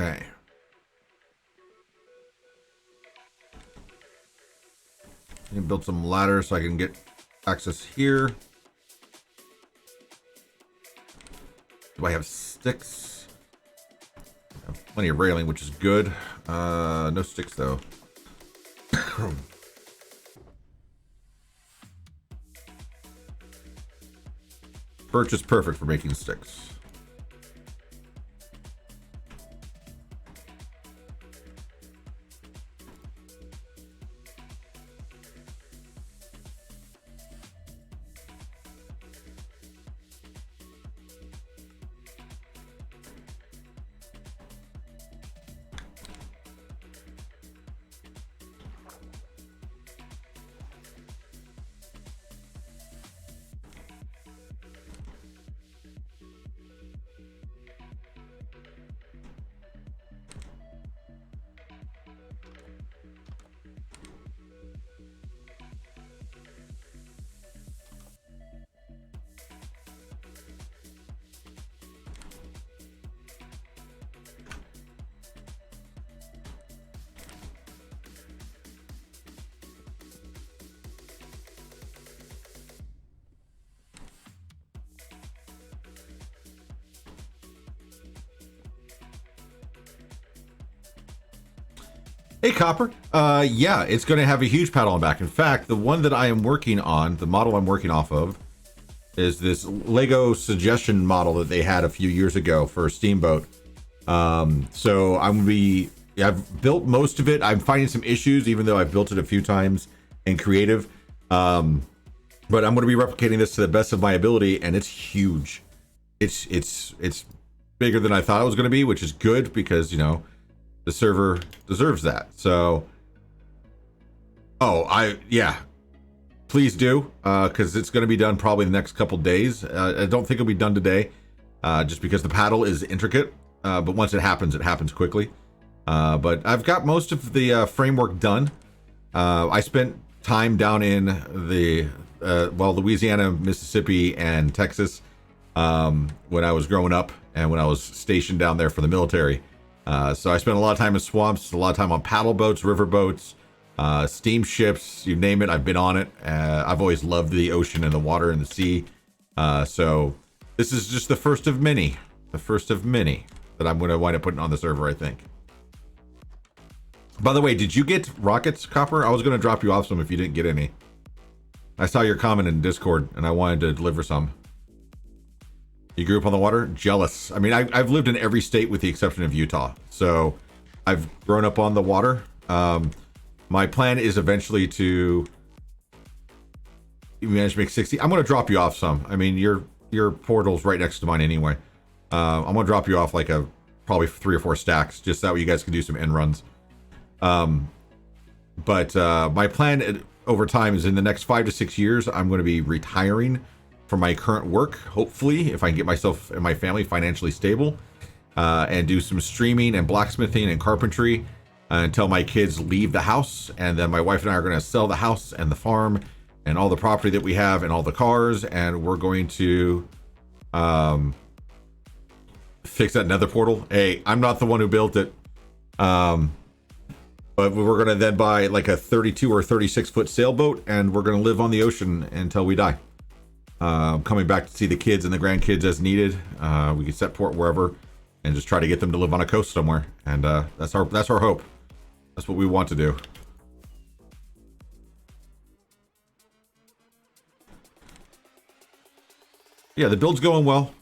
Okay. I can build some ladders so I can get access here. Do I have sticks? I have plenty of railing, which is good. No sticks though. Birch is perfect for making sticks. Hey, Copper. Yeah, it's going to have a huge paddle on back. In fact, the one that I am working on, the model I'm working off of, is this Lego suggestion model that they had a few years ago for a Steamboat. So I'm going to be, I've built most of it. I'm finding some issues, even though I've built it a few times in creative. But I'm going to be replicating this to the best of my ability, and it's huge. It's bigger than I thought it was going to be, which is good because, you know, the server deserves that. So, yeah, please do, because it's going to be done probably the next couple days. I don't think it'll be done today, just because the paddle is intricate. But once it happens quickly. But I've got most of the framework done. I spent time down in the Louisiana, Mississippi, and Texas when I was growing up and when I was stationed down there for the military. So I spent a lot of time in swamps, a lot of time on paddle boats, river boats, steamships, you name it, I've been on it. I've always loved the ocean and the water and the sea. So this is just the first of many that I'm going to wind up putting on the server, I think. By the way, did you get rockets, Copper? I was going to drop you off some if you didn't get any. I saw your comment in Discord and I wanted to deliver some. You grew up on the water? Jealous. I mean, I've lived in every state with the exception of Utah. So I've grown up on the water. My plan is eventually to manage to make 60. I'm going to drop you off some. I mean, your portal's right next to mine anyway. I'm going to drop you off like probably 3 or 4 stacks, just that way you guys can do some end runs. But my plan over time is in the next 5 to 6 years, I'm going to be retiring from my current work. Hopefully, if I can get myself and my family financially stable, and do some streaming and blacksmithing and carpentry until my kids leave the house. And then my wife and I are going to sell the house and the farm and all the property that we have and all the cars. And we're going to fix that nether portal. Hey, I'm not the one who built it. But we're going to then buy like a 32 or 36 foot sailboat, and we're going to live on the ocean until we die. Coming back to see the kids and the grandkids as needed. We can set port wherever and just try to get them to live on a coast somewhere. And that's our hope. That's what we want to do. Yeah, the build's going well.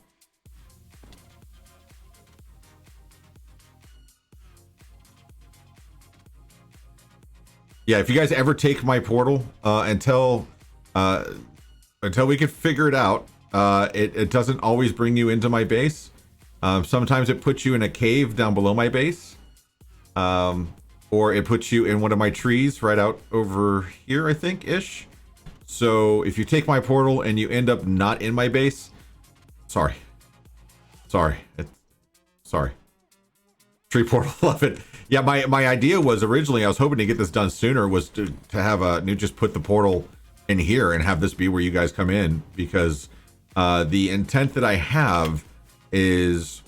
Yeah, if you guys ever take my portal until we can figure it out, it doesn't always bring you into my base. Sometimes it puts you in a cave down below my base, or it puts you in one of my trees right out over here, I think, ish. So if you take my portal and you end up not in my base, sorry. Tree portal, love it. Yeah, my idea was originally, I was hoping to get this done sooner, was to have just put the portal in here and have this be where you guys come in, because the intent that I have is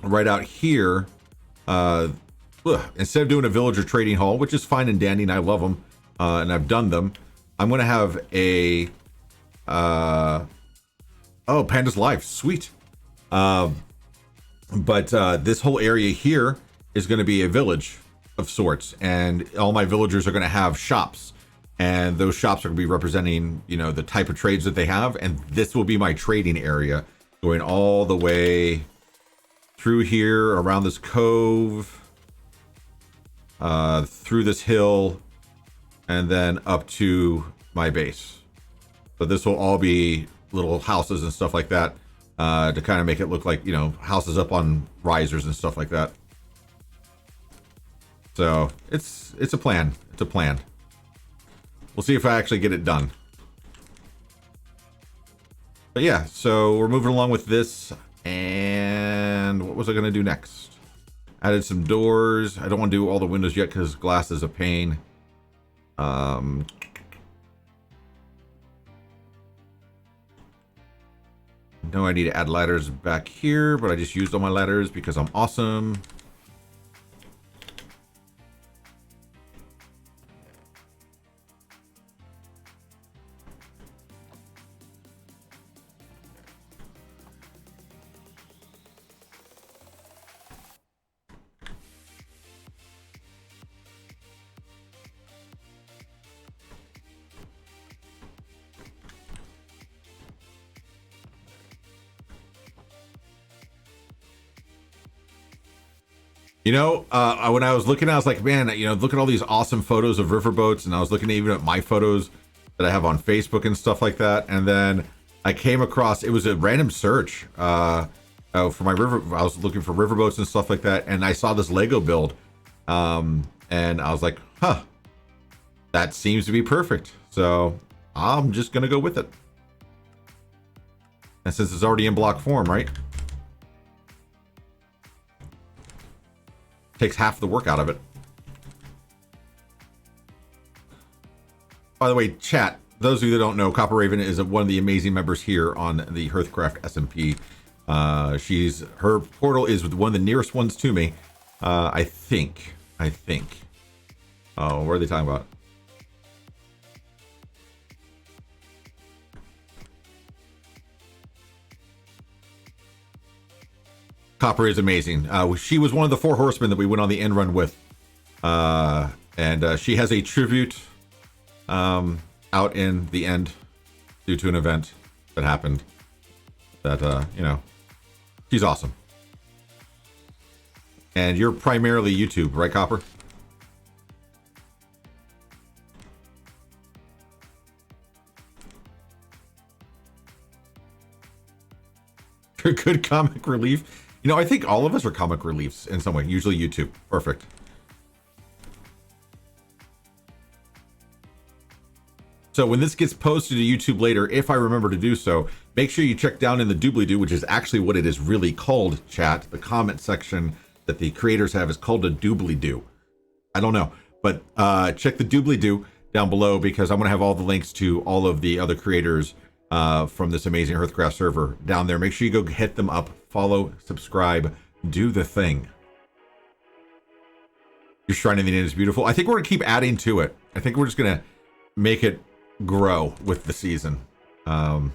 right out here. Instead of doing a villager trading hall, which is fine and dandy, and I love them, and I've done them, I'm going to have a Panda's Life, sweet. But this whole area here is going to be a village of sorts, and all my villagers are going to have shops, and those shops are going to be representing, the type of trades that they have, and this will be my trading area, going all the way through here, around this cove, through this hill, and then up to my base. So this will all be little houses and stuff like that, to kind of make it look like, houses up on risers and stuff like that. So it's a plan. It's a plan. We'll see if I actually get it done. But yeah, so we're moving along with this. And what was I going to do next? Added some doors. I don't want to do all the windows yet because glass is a pain. No, I need to add ladders back here, but I just used all my ladders because I'm awesome. When I was looking, I was like, man, look at all these awesome photos of riverboats. And I was looking even at my photos that I have on Facebook and stuff like that. And then I came across, it was a random search for my river. I was looking for riverboats and stuff like that. And I saw this Lego build. And I was like, that seems to be perfect. So I'm just going to go with it. And since it's already in block form, right? Takes half the work out of it. By the way, chat, those of you that don't know, Copper Raven is one of the amazing members here on the HearthCraft SMP. Her portal is one of the nearest ones to me. I think. Oh, what are they talking about? Copper is amazing. She was one of the 4 horsemen that we went on the end run with. And she has a tribute out in the end due to an event that happened that, she's awesome. And you're primarily YouTube, right, Copper? Good comic relief. I think all of us are comic reliefs in some way. Usually YouTube. Perfect. So when this gets posted to YouTube later, if I remember to do so, make sure you check down in the doobly-doo, which is actually what it is really called, chat. The comment section that the creators have is called a doobly-doo. I don't know, but check the doobly-doo down below, because I'm going to have all the links to all of the other creators from this amazing HearthCraft server down there. Make sure you go hit them up, follow, subscribe, do the thing. Your Shrine in the Inn is beautiful. I think we're going to keep adding to it. I think we're just going to make it grow with the season. When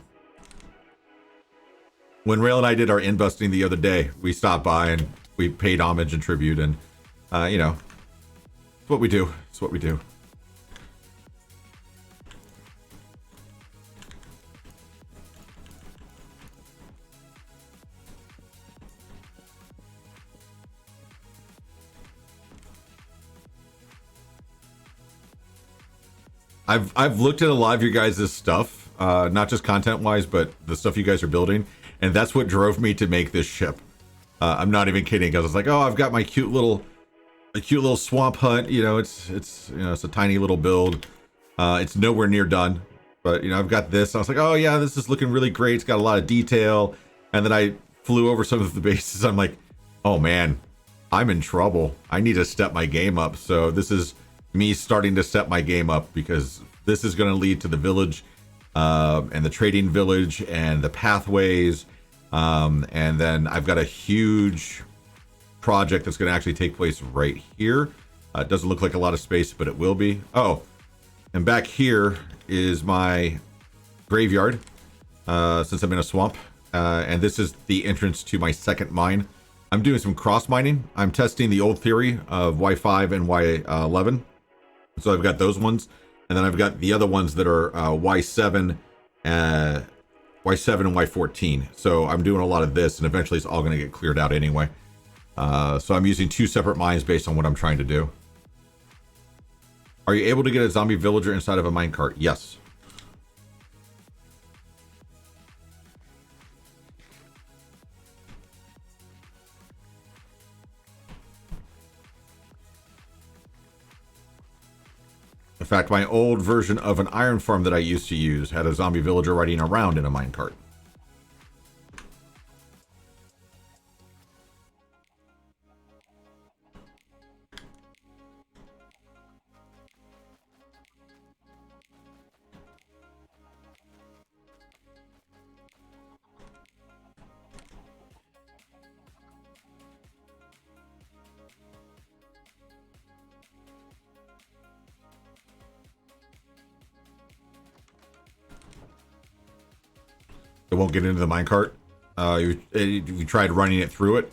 Rail and I did our in-busting the other day, we stopped by and we paid homage and tribute, and you know, it's what we do. It's what we do. I've looked at a lot of your guys' stuff, not just content-wise, but the stuff you guys are building, and that's what drove me to make this ship. I'm not even kidding, because I was like, oh, I've got my cute little swamp hut. You know, it's you know, it's a tiny little build. It's nowhere near done, but you know, I've got this. I was like, oh yeah, this is looking really great. It's got a lot of detail. And then I flew over some of the bases. I'm like, oh man, I'm in trouble. I need to step my game up. So this is me starting to step my game up, because this is going to lead to the village and the trading village and the pathways, and then I've got a huge project that's going to actually take place right here. It doesn't look like a lot of space, but it will be. Oh, and back here is my graveyard, since I'm in a swamp, and this is the entrance to my second mine. I'm doing some cross mining. I'm testing the old theory of Y5 and Y11. So I've got those ones, and then I've got the other ones that are Y7 and Y14. So I'm doing a lot of this, and eventually it's all going to get cleared out anyway. So I'm using two separate mines based on what I'm trying to do. Are you able to get a zombie villager inside of a minecart? Yes. In fact, my old version of an iron farm that I used to use had a zombie villager riding around in a minecart. It won't get into the minecart. You tried running it through it.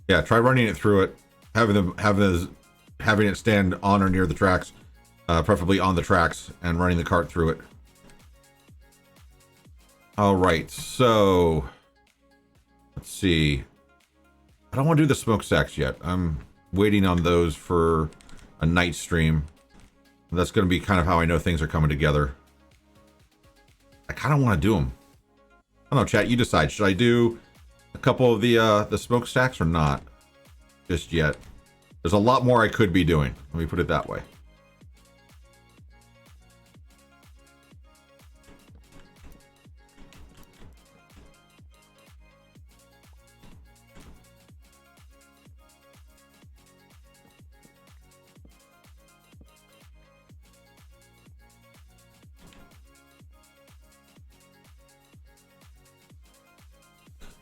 Yeah, try running it through it. Having it stand on or near the tracks, preferably on the tracks, and running the cart through it. All right, so let's see. I don't want to do the smokestacks yet. I'm waiting on those for a night stream. That's going to be kind of how I know things are coming together. I kind of want to do them. I don't know, chat. You decide. Should I do a couple of the smokestacks or not? Just yet. There's a lot more I could be doing. Let me put it that way.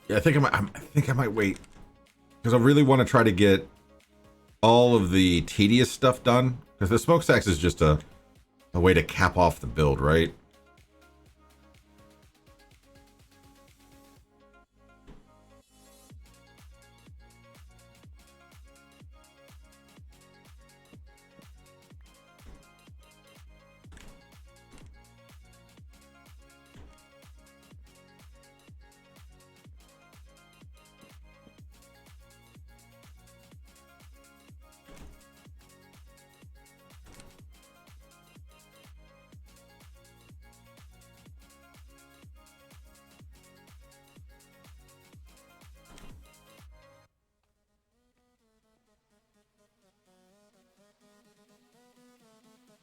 Yeah, I think I might wait, because I really want to try to get all of the tedious stuff done, because the smokestacks is just a way to cap off the build, right?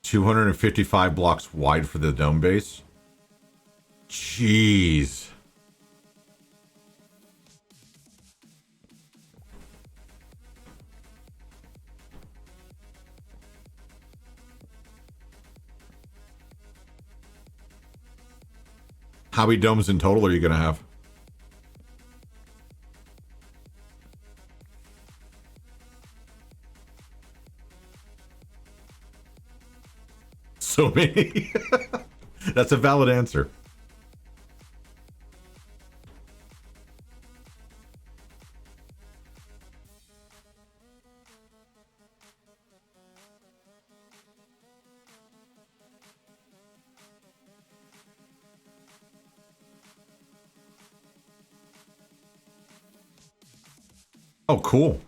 255 blocks wide for the dome base. Jeez. How many domes in total are you going to have? So many. That's a valid answer. Oh, cool.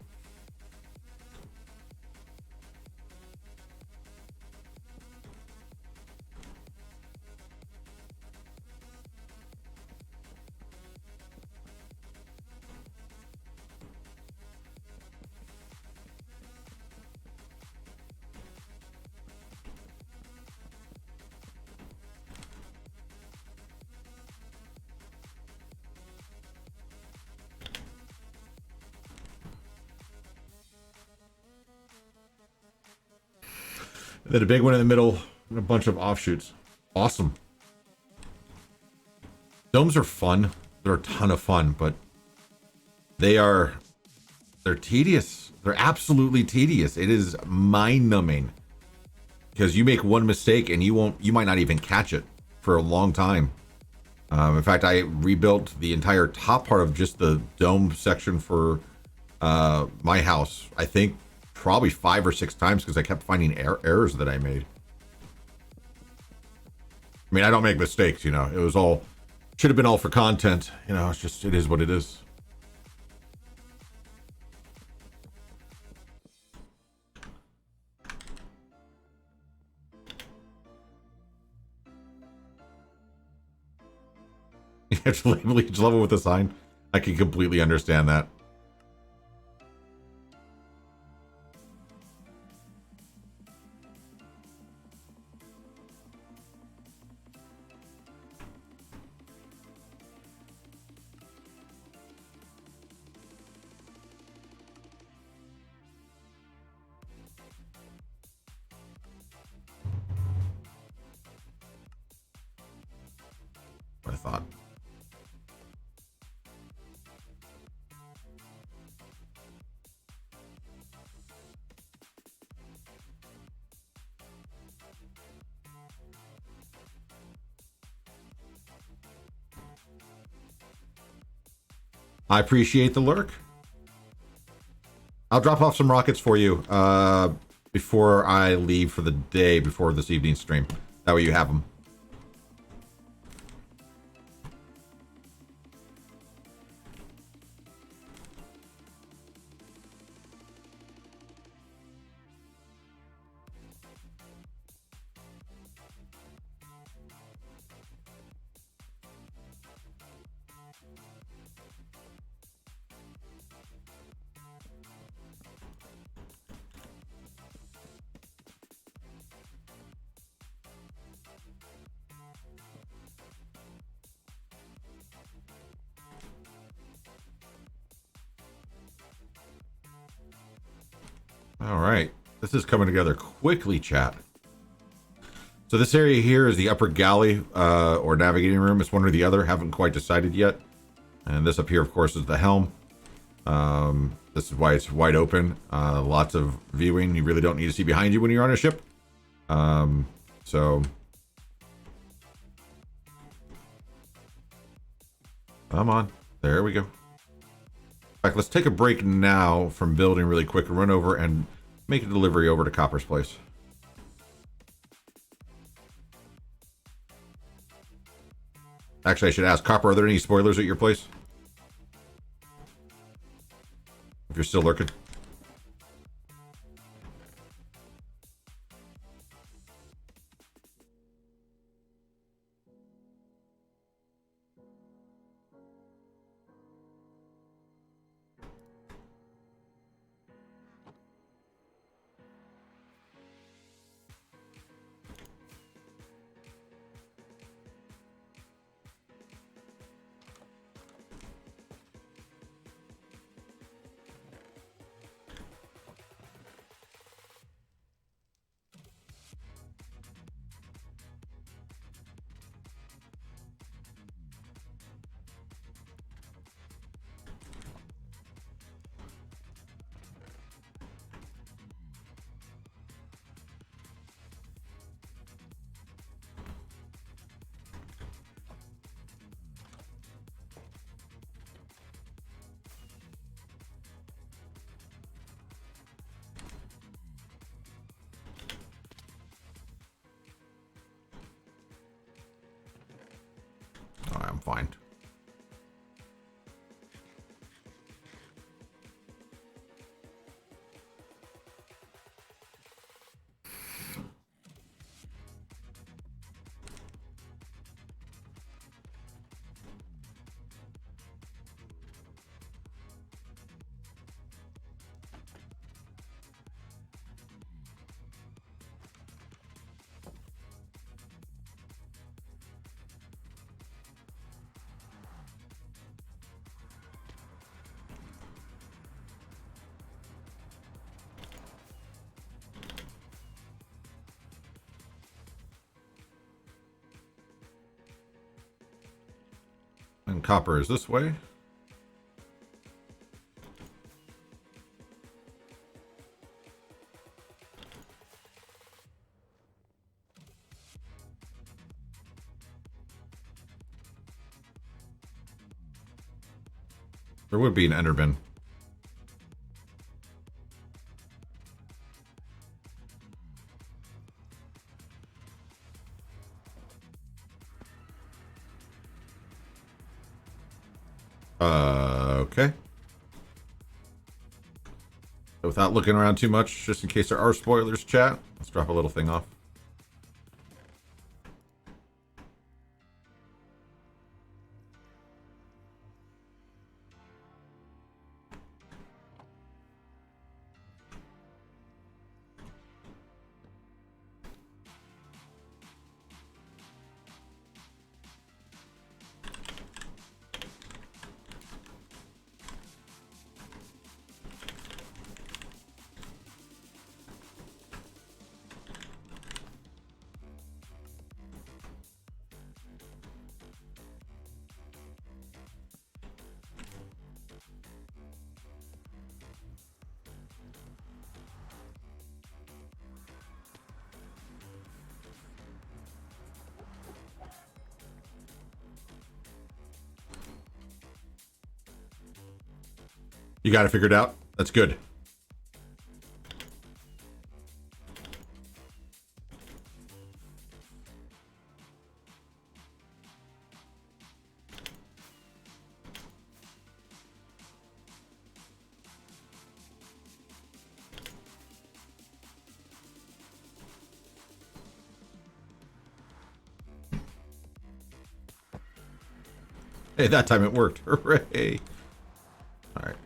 And then a big one in the middle and a bunch of offshoots. Awesome. Domes are fun. They're a ton of fun, but they're tedious. They're absolutely tedious. It is mind-numbing because you make one mistake and you might not even catch it for a long time. In fact, I rebuilt the entire top part of just the dome section for my house. I think probably 5 or 6 times because I kept finding errors that I made. I mean, I don't make mistakes, you know. It was all should have been all for content, you know. It's just it is what it is. You have to label each level with a sign. I can completely understand that. What I thought. I appreciate the lurk. I'll drop off some rockets for you before I leave for the day, before this evening's stream. That way you have them. All right, this is coming together quickly, chat. So this area here is the upper galley or navigating room. It's one or the other. Haven't quite decided yet. And this up here, of course, is the helm. This is why it's wide open. Lots of viewing. You really don't need to see behind you when you're on a ship. So come on. There we go. In fact, let's take a break now from building really quick and run over and make a delivery over to Copper's place. Actually, I should ask, Copper, are there any spoilers at your place? If you're still lurking. fine. And copper is this way. There would be an ender bin. Okay. So without looking around too much, just in case there are spoilers, chat, let's drop a little thing off. You got it figured out? That's good. Hey, that time it worked. Hooray. All right.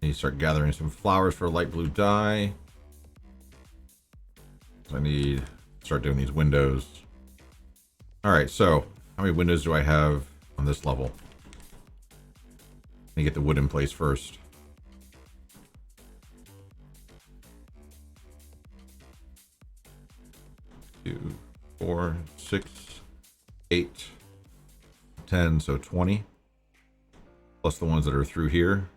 You start gathering some flowers for a light blue dye. I need to start doing these windows. All right, so how many windows do I have on this level? Let me get the wood in place first. Two, 4, 6, 8, 10, so 20. Plus the ones that are through here.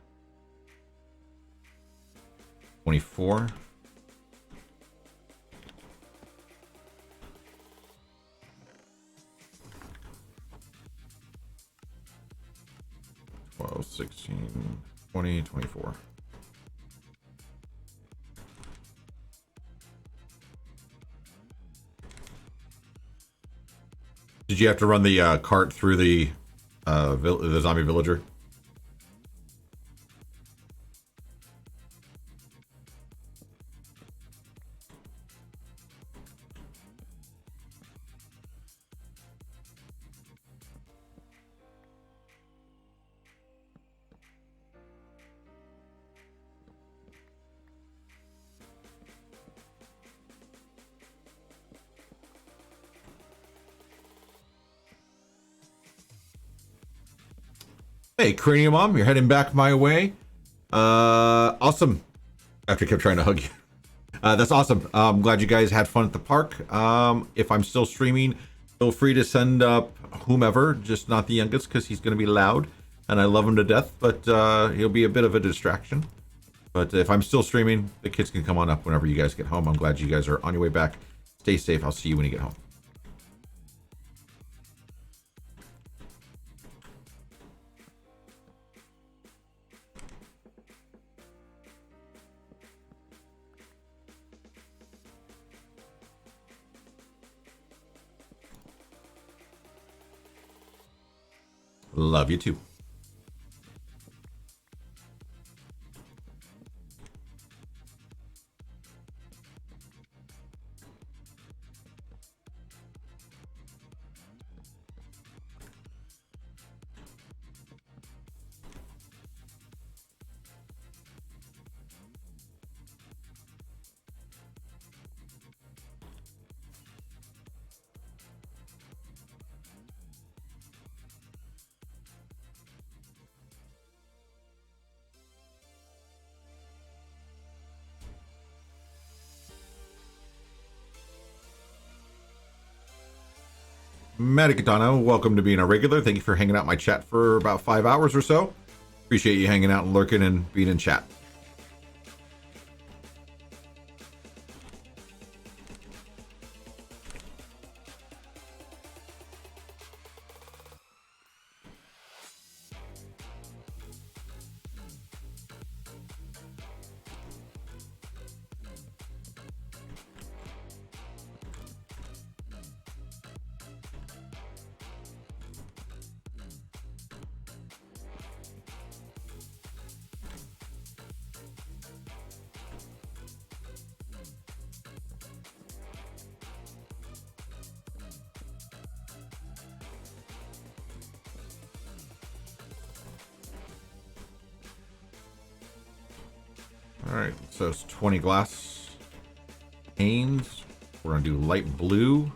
24. Well, 16, 20, 24. Did you have to run the cart through the zombie villager? Hey, Cranium Mom, you're heading back my way. Awesome. After I kept trying to hug you. That's awesome. I'm glad you guys had fun at the park. If I'm still streaming, feel free to send up whomever, just not the youngest, because he's going to be loud, and I love him to death, but he'll be a bit of a distraction. But if I'm still streaming, the kids can come on up whenever you guys get home. I'm glad you guys are on your way back. Stay safe. I'll see you when you get home. Love you too. Matikatana, welcome to being a regular. Thank you for hanging out my chat for about 5 hours or so. Appreciate you hanging out and lurking and being in chat. All right, so it's 20 glass panes. We're gonna do light blue.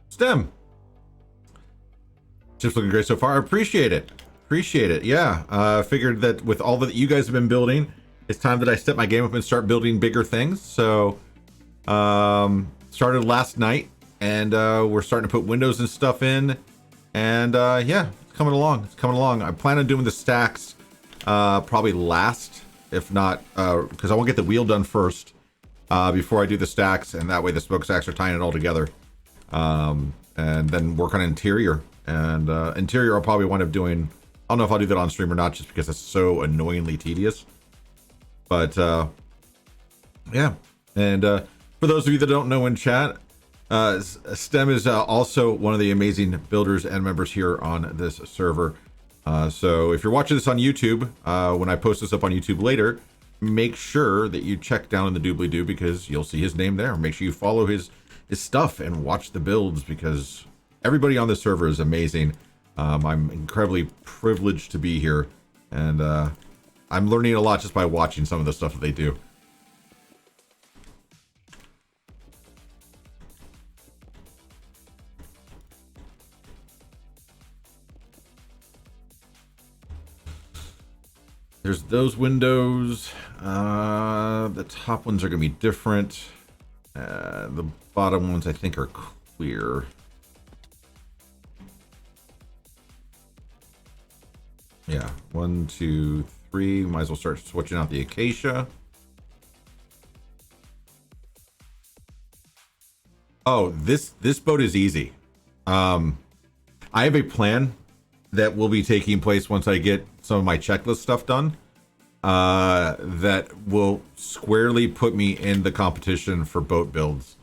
Stem. Just looking great so far. I appreciate it. Appreciate it. Yeah. Figured that with all that you guys have been building, it's time that I step my game up and start building bigger things. So, started last night, and we're starting to put windows and stuff in. And yeah, it's coming along. It's coming along. I plan on doing the stacks probably last, if not, because I want to get the wheel done first before I do the stacks, and that way the smokestacks are tying it all together. And then work on interior. And interior I'll probably wind up doing, I don't know if I'll do that on stream or not, just because it's so annoyingly tedious. But yeah. And for those of you that don't know in chat, Stem is also one of the amazing builders and members here on this server. So if you're watching this on YouTube, when I post this up on YouTube later, make sure that you check down in the doobly-doo, because you'll see his name there. Make sure you follow his stuff and watch the builds, because everybody on this server is amazing. I'm incredibly privileged to be here, and I'm learning a lot just by watching some of the stuff that they do. There's those windows. The top ones are going to be different. The bottom ones I think are clear. Yeah, 1, 2, 3. Might as well start switching out the acacia. Oh, this boat is easy. I have a plan that will be taking place once I get some of my checklist stuff done. That will squarely put me in the competition for boat builds.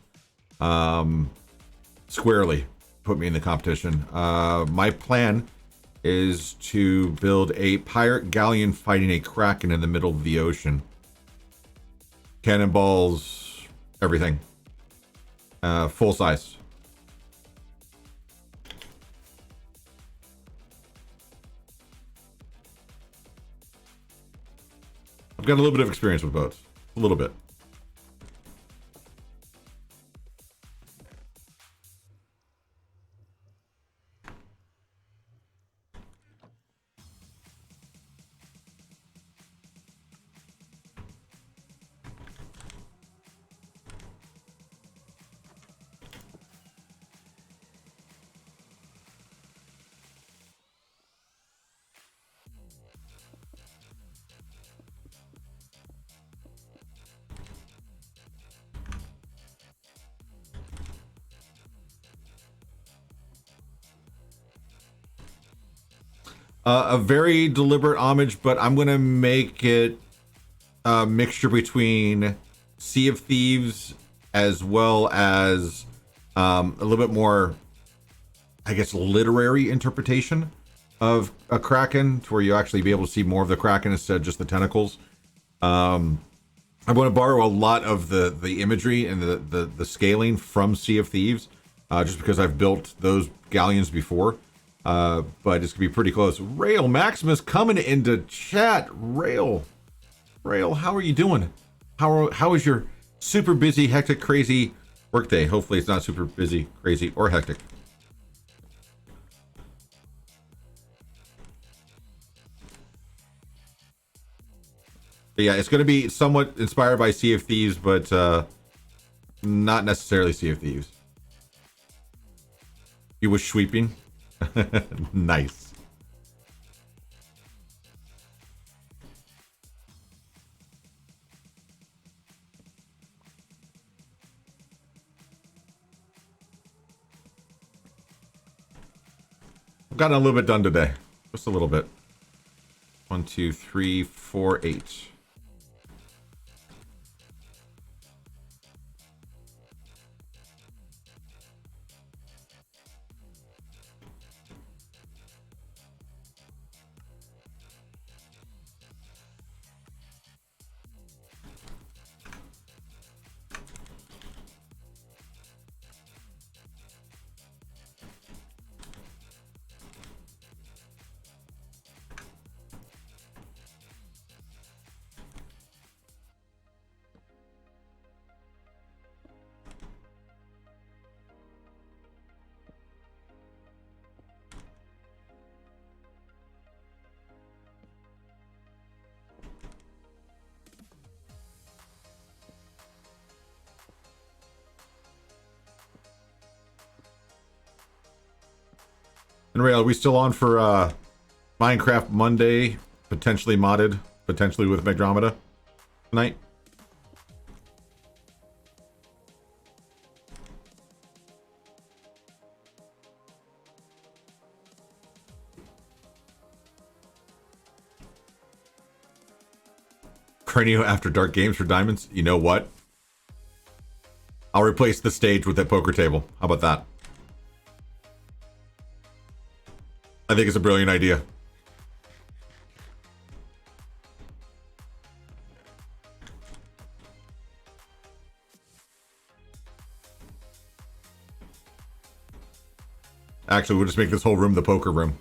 Squarely put me in the competition. My plan is to build a pirate galleon fighting a kraken in the middle of the ocean. Cannonballs, everything. Full size. I've got a little bit of experience with boats. A little bit. A very deliberate homage, but I'm gonna make it a mixture between Sea of Thieves as well as a little bit more, I guess, literary interpretation of a kraken, to where you actually be able to see more of the kraken instead of just the tentacles. I'm going to borrow a lot of the imagery and the scaling from Sea of Thieves, just because I've built those galleons before. But it's gonna be pretty close. Rail Maximus coming into chat. Rail, how are you doing? How is your super busy, hectic, crazy workday? Hopefully it's not super busy, crazy, or hectic. But yeah, it's gonna be somewhat inspired by Sea of Thieves, but not necessarily Sea of Thieves. You was sweeping. Nice. I've gotten a little bit done today. Just a little bit. 1, 2, 3, 4, 8. And Ray, are we still on for Minecraft Monday, potentially modded, potentially with Megdromeda tonight? Cranio After Dark Games for Diamonds? You know what? I'll replace the stage with that poker table. How about that? I think it's a brilliant idea. Actually, we'll just make this whole room the poker room.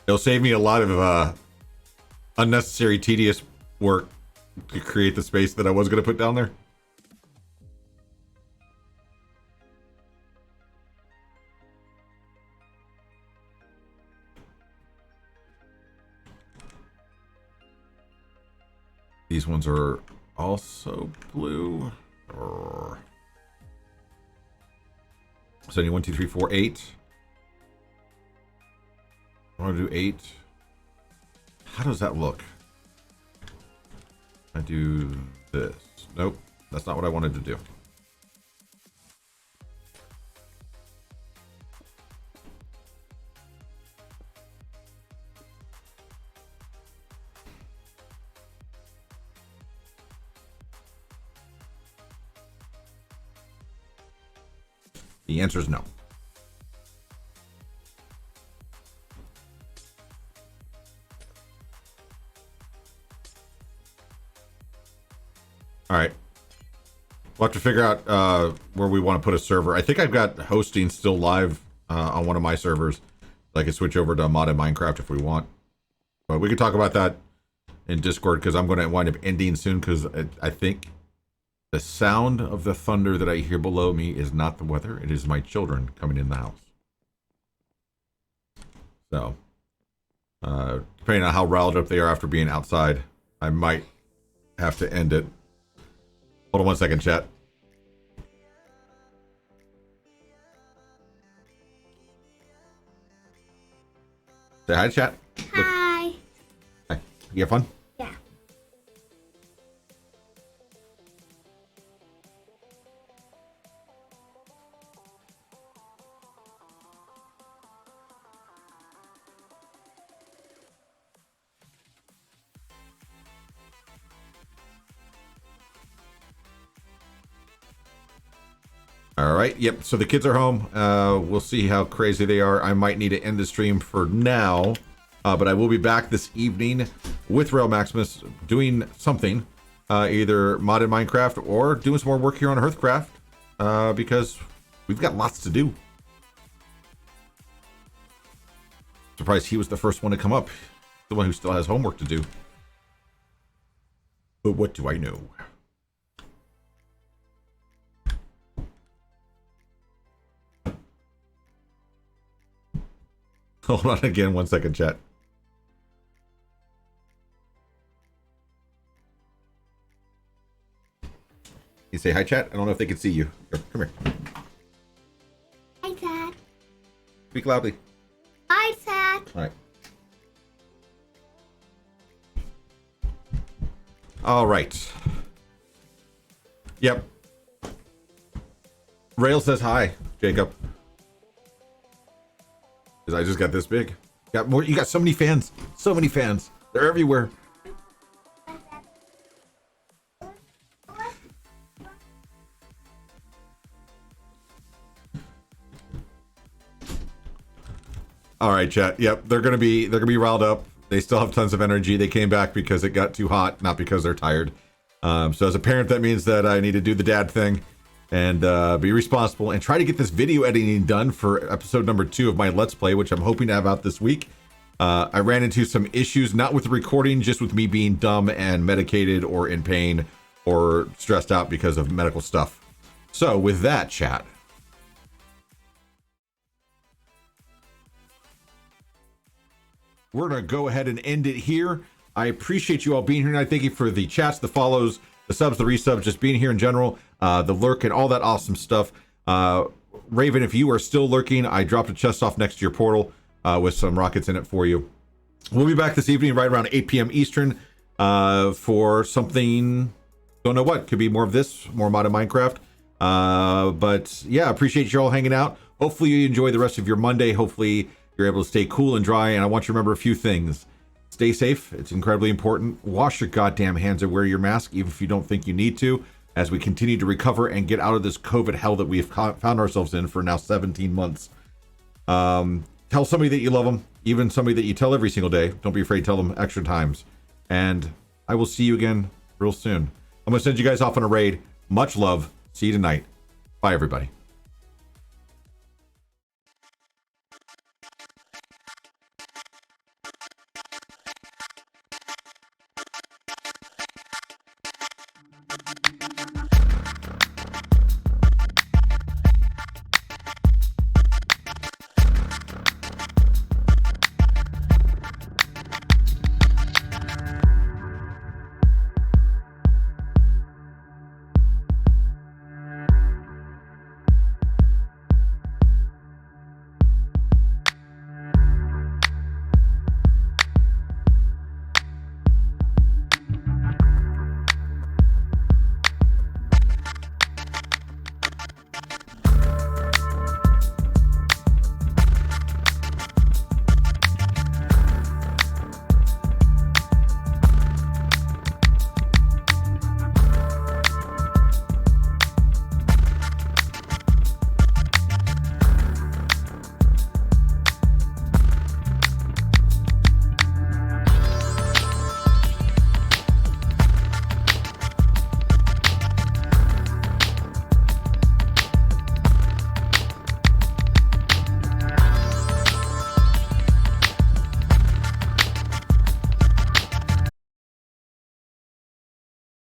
It'll save me a lot of unnecessary, tedious work to create the space that I was going to put down there. These ones are also blue. So I need 1, 2, 3, 4, 8. I want to do 8. How does that look? I do this. Nope, that's not what I wanted to do. The answer is no. All right. We'll have to figure out where we want to put a server. I think I've got hosting still live on one of my servers. I can switch over to modded Minecraft if we want. But we can talk about that in Discord because I'm going to wind up ending soon because I think the sound of the thunder that I hear below me is not the weather. It is my children coming in the house. So, depending on how riled up they are after being outside, I might have to end it. Hold on 1 second, chat. Say hi, chat. Hi. Hi. You have fun? Yeah. All right. Yep. So the kids are home. We'll see how crazy they are. I might need to end the stream for now, but I will be back this evening with Rail Maximus doing something, either modded Minecraft or doing some more work here on HearthCraft, because we've got lots to do. Surprised he was the first one to come up, the one who still has homework to do. But what do I know? Hold on again, 1 second, chat. You say hi, chat? I don't know if they can see you. Here, come here. Hi, Dad. Speak loudly. Hi, Dad. All right. All right. Yep. Rail says hi, Jacob. Because I just got this big. Got more. You got so many fans. So many fans. They're everywhere. All right, chat. Yep, they're gonna be riled up. They still have tons of energy. They came back because it got too hot, not because they're tired. So as a parent, that means that I need to do the dad thing and be responsible and try to get this video editing done for episode number 2 of my Let's Play, which I'm hoping to have out this week. I ran into some issues, not with the recording, just with me being dumb and medicated or in pain or stressed out because of medical stuff. So with that, chat, we're going to go ahead and end it here. I appreciate you all being here, and I thank you for the chats, the follows, the subs, the resubs, just being here in general, the lurk, and all that awesome stuff. Raven, if you are still lurking, I dropped a chest off next to your portal with some rockets in it for you. We'll be back this evening right around 8 p.m. Eastern for something, don't know what, could be more of this, more modded Minecraft. But yeah, appreciate you all hanging out. Hopefully you enjoy the rest of your Monday. Hopefully you're able to stay cool and dry, and I want you to remember a few things. Stay safe. It's incredibly important. Wash your goddamn hands and wear your mask, even if you don't think you need to, as we continue to recover and get out of this COVID hell that we've found ourselves in for now 17 months. Tell somebody that you love them, even somebody that you tell every single day. Don't be afraid to tell them extra times. And I will see you again real soon. I'm going to send you guys off on a raid. Much love. See you tonight. Bye, everybody.